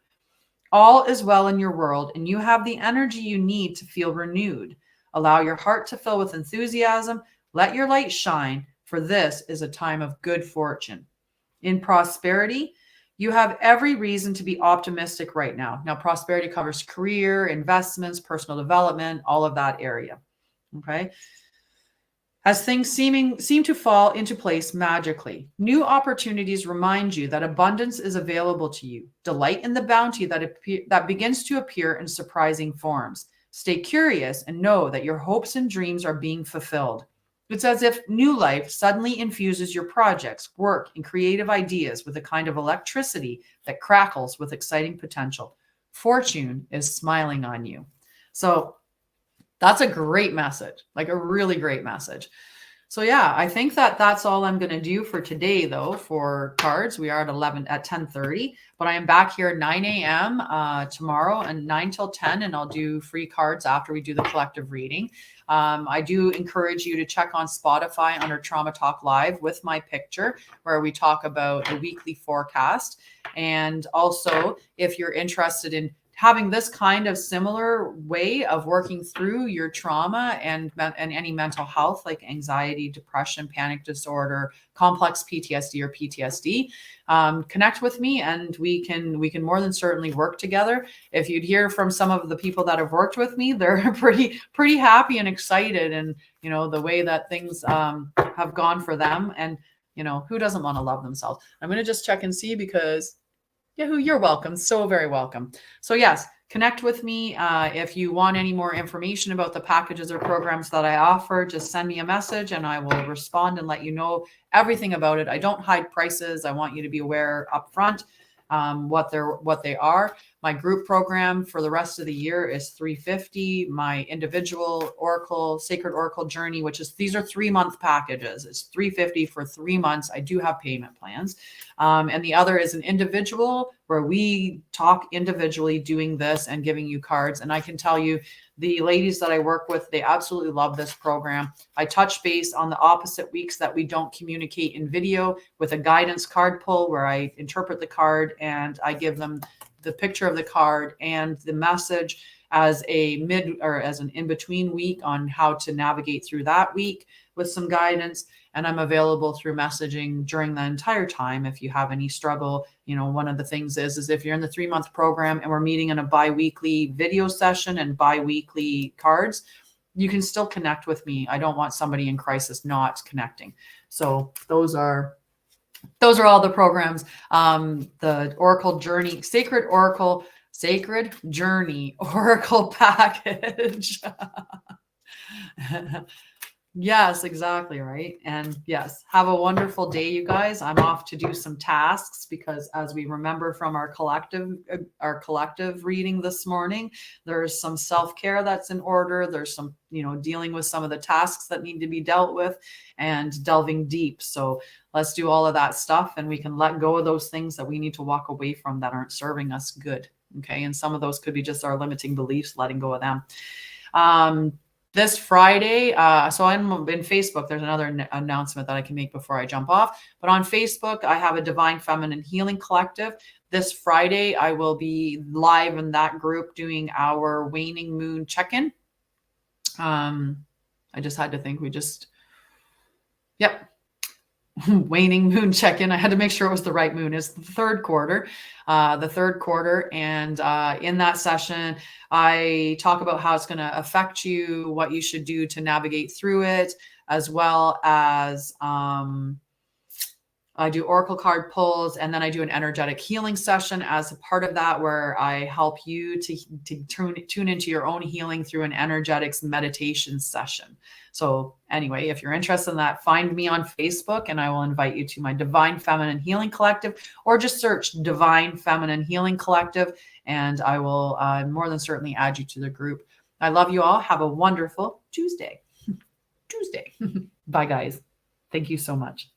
All is well in your world, and you have the energy you need to feel renewed. Allow your heart to fill with enthusiasm. Let your light shine, for this is a time of good fortune. In prosperity, you have every reason to be optimistic right now. Now, prosperity covers career, investments, personal development, all of that area. Okay. As things seem to fall into place magically, new opportunities remind you that abundance is available to you. Delight in the bounty that begins to appear in surprising forms. Stay curious and know that your hopes and dreams are being fulfilled. It's as if new life suddenly infuses your projects, work, and creative ideas with a kind of electricity that crackles with exciting potential. Fortune is smiling on you. So that's a great message, like a really great message. So yeah, I think that's all I'm going to do for today, though, for cards. We are at 10:30, but I am back here at 9 a.m. Tomorrow and 9 till 10, and I'll do free cards after we do the collective reading. I do encourage you to check on Spotify under Trauma Talk Live with my picture, where we talk about the weekly forecast. And also, if you're interested in having this kind of similar way of working through your trauma and any mental health like anxiety, depression, panic disorder, complex PTSD or PTSD, connect with me and we can more than certainly work together. If you'd hear from some of the people that have worked with me, they're pretty happy and excited, and the way that things have gone for them. And who doesn't want to love themselves? I'm going to just check and see because Yahoo, you're welcome. So very welcome. So yes, connect with me. If you want any more information about the packages or programs that I offer, just send me a message and I will respond and let you know everything about it. I don't hide prices. I want you to be aware up front what they are. My group program for the rest of the year is $350. My individual Oracle, Sacred Oracle Journey, these are 3-month packages. It's $350 for 3 months. I do have payment plans. And the other is an individual where we talk individually doing this and giving you cards. And I can tell you, the ladies that I work with, they absolutely love this program. I touch base on the opposite weeks that we don't communicate in video with a guidance card pull where I interpret the card and I give them the picture of the card and the message as an in-between week on how to navigate through that week with some guidance. And I'm available through messaging during the entire time. If you have any struggle, one of the things is if you're in the 3-month program and we're meeting in a bi-weekly video session and bi-weekly cards, you can still connect with me. I don't want somebody in crisis not connecting. So those are all the programs. The Oracle Journey, Sacred Journey Oracle package. Yes, exactly. Right. And yes, have a wonderful day, you guys. I'm off to do some tasks because as we remember from our collective reading this morning, there's some self-care that's in order. There's some, dealing with some of the tasks that need to be dealt with and delving deep. So let's do all of that stuff and we can let go of those things that we need to walk away from that aren't serving us good. Okay. And some of those could be just our limiting beliefs, letting go of them. This Friday, so I'm in Facebook. There's another announcement that I can make before I jump off. But on Facebook, I have a Divine Feminine Healing Collective. This Friday, I will be live in that group doing our waning moon check-in. I just had to think. Yep. Waning moon check-in. I had to make sure it was the right moon. It's the third quarter. And in that session, I talk about how it's going to affect you, what you should do to navigate through it, as well as I do oracle card pulls, and then I do an energetic healing session as a part of that, where I help you to tune into your own healing through an energetics meditation session. So anyway, if you're interested in that, find me on Facebook and I will invite you to my Divine Feminine Healing Collective, or just search Divine Feminine Healing Collective and I will more than certainly add you to the group. I love you all. Have a wonderful Tuesday. Bye, guys. Thank you so much.